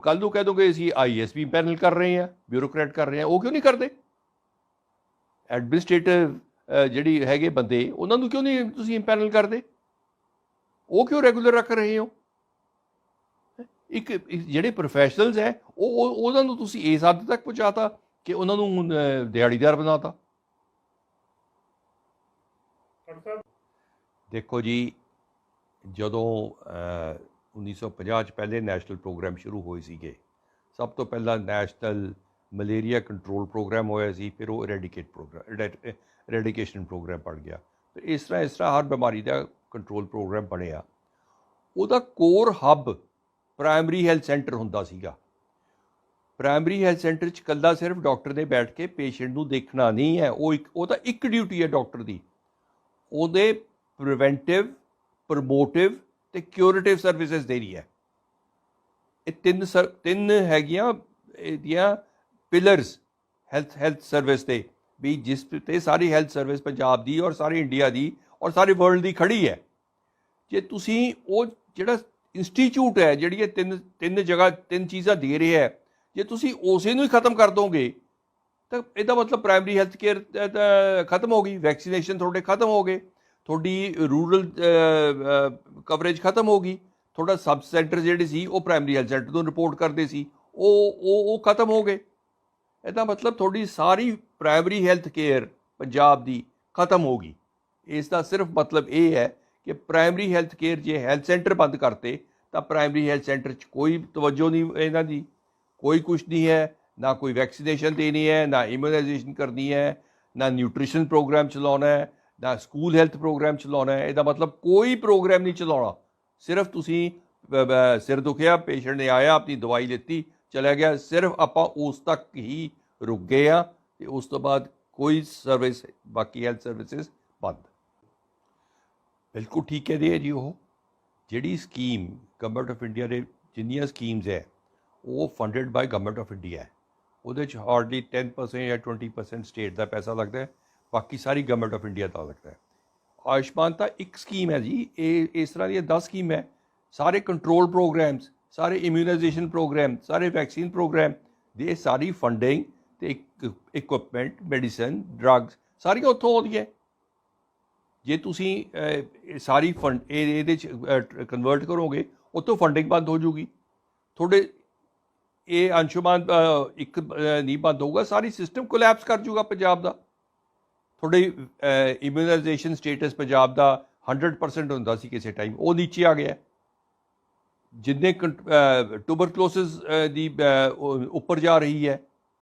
ਕੱਲ੍ਹ ਨੂੰ ਕਹਿ ਦੋਗੇ ਅਸੀਂ IAS ਵੀ ਪੈਨਲ ਕਰ ਰਹੇ ਹਾਂ, ਬਿਊਰੋਕਰੇਟ ਕਰ ਰਹੇ ਹਾਂ, ਉਹ ਕਿਉਂ ਨਹੀਂ ਕਰਦੇ? ਐਡਮਿਨਿਸਟ੍ਰੇਟਿਵ ਜਿਹੜੀ ਹੈਗੇ ਬੰਦੇ, ਉਹਨਾਂ ਨੂੰ ਕਿਉਂ ਨਹੀਂ ਤੁਸੀਂ ਇੰਪੈਨਲ ਕਰਦੇ? ਉਹ ਕਿਉਂ ਰੈਗੂਲਰ ਰੱਖ ਰਹੇ ਹੋ? ਇੱਕ ਜਿਹੜੇ ਪ੍ਰੋਫੈਸ਼ਨਲਸ ਹੈ ਉਹਨਾਂ ਨੂੰ ਤੁਸੀਂ ਇਸ ਹੱਦ ਤੱਕ ਪਹੁੰਚਾਤਾ ਕਿ ਉਹਨਾਂ ਨੂੰ ਦਿਹਾੜੀਦਾਰ ਬਣਾਤਾ। ਦੇਖੋ ਜੀ, ਜਦੋਂ 1950 'ਚ ਪਹਿਲੇ ਨੈਸ਼ਨਲ ਪ੍ਰੋਗਰਾਮ ਸ਼ੁਰੂ ਹੋਏ ਸੀਗੇ, ਸਭ ਤੋਂ ਪਹਿਲਾਂ ਨੈਸ਼ਨਲ ਮਲੇਰੀਆ ਕੰਟਰੋਲ ਪ੍ਰੋਗਰਾਮ ਹੋਇਆ ਸੀ, ਫਿਰ ਉਹ ਰੈਡੀਕੇਸ਼ਨ ਪ੍ਰੋਗਰਾਮ ਬਣ ਗਿਆ। ਤੇ ਇਸ ਤਰ੍ਹਾਂ ਹਰ ਬਿਮਾਰੀ ਦਾ ਕੰਟਰੋਲ ਪ੍ਰੋਗਰਾਮ ਬਣਿਆ। ਉਹਦਾ ਕੋਰ ਹੱਬ ਪ੍ਰਾਇਮਰੀ ਹੈਲਥ ਸੈਂਟਰ ਹੁੰਦਾ ਸੀਗਾ। ਪ੍ਰਾਇਮਰੀ ਹੈਲਥ ਸੈਂਟਰ 'ਚ ਇਕੱਲਾ ਸਿਰਫ ਡਾਕਟਰ ਨੇ ਬੈਠ ਕੇ ਪੇਸ਼ੈਂਟ ਨੂੰ ਦੇਖਣਾ ਨਹੀਂ ਹੈ, ਉਹ ਤਾਂ ਇੱਕ ਡਿਊਟੀ ਹੈ ਡਾਕਟਰ ਦੀ। ਉਹਦੇ ਪ੍ਰੀਵੈਂਟਿਵ, ਪ੍ਰਮੋਟਿਵ ਅਤੇ ਕਿਊਰੇਟਿਵ ਸਰਵਿਸਿਜ਼ ਦੇਣੀ ਹੈ। ਇਹ ਤਿੰਨ ਹੈਗੀਆਂ ਇਹਦੀਆਂ ਪਿਲਰਸ ਹੈਲਥ ਸਰਵਿਸ 'ਤੇ, ਵੀ ਜਿਸ 'ਤੇ ਸਾਰੀ ਹੈਲਥ ਸਰਵਿਸ ਪੰਜਾਬ ਦੀ ਔਰ ਸਾਰੇ ਇੰਡੀਆ ਦੀ ਔਰ ਸਾਰੇ ਵਰਲਡ ਦੀ ਖੜੀ ਹੈ। ਜੇ ਤੁਸੀਂ ਉਹ ਜਿਹੜਾ ਇੰਸਟੀਚਿਊਟ ਹੈ, ਜਿਹੜੀ ਇਹ ਤਿੰਨ ਚੀਜ਼ਾਂ ਦੇ ਰਿਹਾ ਹੈ, ਜੇ ਤੁਸੀਂ ਉਸੇ ਨੂੰ ਹੀ ਖਤਮ ਕਰ ਦੋਗੇ ਤਾਂ ਇਹਦਾ ਮਤਲਬ ਪ੍ਰਾਇਮਰੀ ਹੈਲਥ ਕੇਅਰ ਤਾਂ ਖਤਮ ਹੋ ਗਈ, ਵੈਕਸੀਨੇਸ਼ਨ ਤੁਹਾਡੇ ਖਤਮ ਹੋ ਗਏ, ਤੁਹਾਡੀ ਰੂਰਲ ਕਵਰੇਜ ਖਤਮ ਹੋ ਗਈ, ਤੁਹਾਡਾ ਸਬ ਸੈਂਟਰ ਜਿਹੜੇ ਸੀ ਉਹ ਪ੍ਰਾਇਮਰੀ ਹੈਲਥ ਸੈਂਟਰ ਤੋਂ ਰਿਪੋਰਟ ਕਰਦੇ ਸੀ, ਉਹ ਖਤਮ ਹੋ ਗਏ। ਇਹਦਾ ਮਤਲਬ ਤੁਹਾਡੀ ਸਾਰੀ ਪ੍ਰਾਇਮਰੀ ਹੈਲਥ ਕੇਅਰ ਪੰਜਾਬ ਦੀ ਖਤਮ ਹੋ ਗਈ। ਇਸ ਦਾ ਸਿਰਫ ਮਤਲਬ ਇਹ ਹੈ ਕਿ ਪ੍ਰਾਇਮਰੀ ਹੈਲਥ ਕੇਅਰ ਜੇ ਹੈਲਥ ਸੈਂਟਰ ਬੰਦ ਕਰਤੇ ਤਾਂ ਪ੍ਰਾਇਮਰੀ ਹੈਲਥ ਸੈਂਟਰ 'ਚ ਕੋਈ ਤਵੱਜੋ ਨਹੀਂ ਇਹਨਾਂ ਦੀ, ਕੋਈ ਕੁਛ ਨਹੀਂ ਹੈ, ਨਾ ਕੋਈ ਵੈਕਸੀਨੇਸ਼ਨ ਦੇਣੀ ਹੈ, ਨਾ ਇਮਿਊਨਾਈਜੇਸ਼ਨ ਕਰਨੀ ਹੈ, ਨਾ ਨਿਊਟ੍ਰੀਸ਼ਨ ਪ੍ਰੋਗਰਾਮ ਚਲਾਉਣਾ ਹੈ, ਨਾ ਸਕੂਲ ਹੈਲਥ ਪ੍ਰੋਗਰਾਮ ਚਲਾਉਣਾ ਹੈ। ਇਹਦਾ ਮਤਲਬ ਕੋਈ ਪ੍ਰੋਗਰਾਮ ਨਹੀਂ ਚਲਾਉਣਾ, ਸਿਰਫ ਤੁਸੀਂ ਸਿਰ ਦੁਖਿਆ, ਪੇਸ਼ੈਂਟ ਨੇ ਆਇਆ, ਆਪਣੀ ਦਵਾਈ ਲਿੱਤੀ, ਚਲਾ ਗਿਆ, ਸਿਰਫ ਆਪਾਂ ਉਸ ਤੱਕ ਹੀ ਰੁਕ ਗਏ ਹਾਂ, ਅਤੇ ਉਸ ਤੋਂ ਬਾਅਦ ਕੋਈ ਸਰਵਿਸ, ਬਾਕੀ ਹੈਲਥ ਸਰਵਿਸਿਜ਼ ਬੰਦ। ਬਿਲਕੁਲ ਠੀਕ ਕਹਿੰਦੇ ਹੈ ਜੀ। ਉਹ ਜਿਹੜੀ ਸਕੀਮ ਗਵਰਨਮੈਂਟ ਆਫ ਇੰਡੀਆ ਦੇ ਜਿੰਨੀਆਂ ਸਕੀਮਸ ਹੈ ਉਹ funded by government of India ਹੈ। ਉਹਦੇ 'ਚ ਹਾਰਡਲੀ 10% ਜਾਂ 20% ਸਟੇਟ ਦਾ ਪੈਸਾ ਲੱਗਦਾ ਹੈ, ਬਾਕੀ ਸਾਰੀ ਗਵਰਨਮੈਂਟ ਆਫ ਇੰਡੀਆ ਦਾ ਲੱਗਦਾ ਹੈ। ਆਯੁਸ਼ਮਾਨ ਤਾਂ ਇੱਕ ਸਕੀਮ ਹੈ ਜੀ, ਇਹ ਇਸ ਤਰ੍ਹਾਂ ਦੀਆਂ 10 ਸਕੀਮ ਹੈ। ਸਾਰੇ ਕੰਟਰੋਲ ਪ੍ਰੋਗਰਾਮਸ, ਸਾਰੇ ਇਮਿਊਨਾਈਜੇਸ਼ਨ ਪ੍ਰੋਗਰਾਮ, ਸਾਰੇ ਵੈਕਸੀਨ ਪ੍ਰੋਗਰਾਮ ਦੇ ਸਾਰੀ ਫੰਡਿੰਗ ਅਤੇ ਇਕੁਇਪਮੈਂਟ, ਮੈਡੀਸਨ, ਡਰੱਗਸ ਸਾਰੀਆਂ ਉੱਥੋਂ ਆਉਂਦੀਆਂ। ਜੇ ਤੁਸੀਂ ਸਾਰੀ ਫੰਡ ਇਹਦੇ 'ਚ ਕਨਵਰਟ ਕਰੋਗੇ, ਉੱਥੋਂ ਫੰਡਿੰਗ ਬੰਦ ਹੋ ਜੂਗੀ ਤੁਹਾਡੇ। ਇਹ ਅੰਸ਼ੁਮਾਨ ਇੱਕ ਨਹੀਂ ਬੰਦ ਹੋਊਗਾ, ਸਾਰੀ ਸਿਸਟਮ ਕੋਲੈਪਸ ਕਰ ਜੂਗਾ ਪੰਜਾਬ ਦਾ। ਤੁਹਾਡੇ ਇਮਿਊਨਾਈਜੇਸ਼ਨ ਸਟੇਟਸ ਪੰਜਾਬ ਦਾ 100% ਹੁੰਦਾ ਸੀ ਕਿਸੇ ਟਾਈਮ, ਉਹ ਨੀਚੇ ਆ ਗਿਆ। ਜਿੰਨੇ ਟੂਬਰਕਲੋਸਿਸ ਦੀ ਉੱਪਰ ਜਾ ਰਹੀ ਹੈ,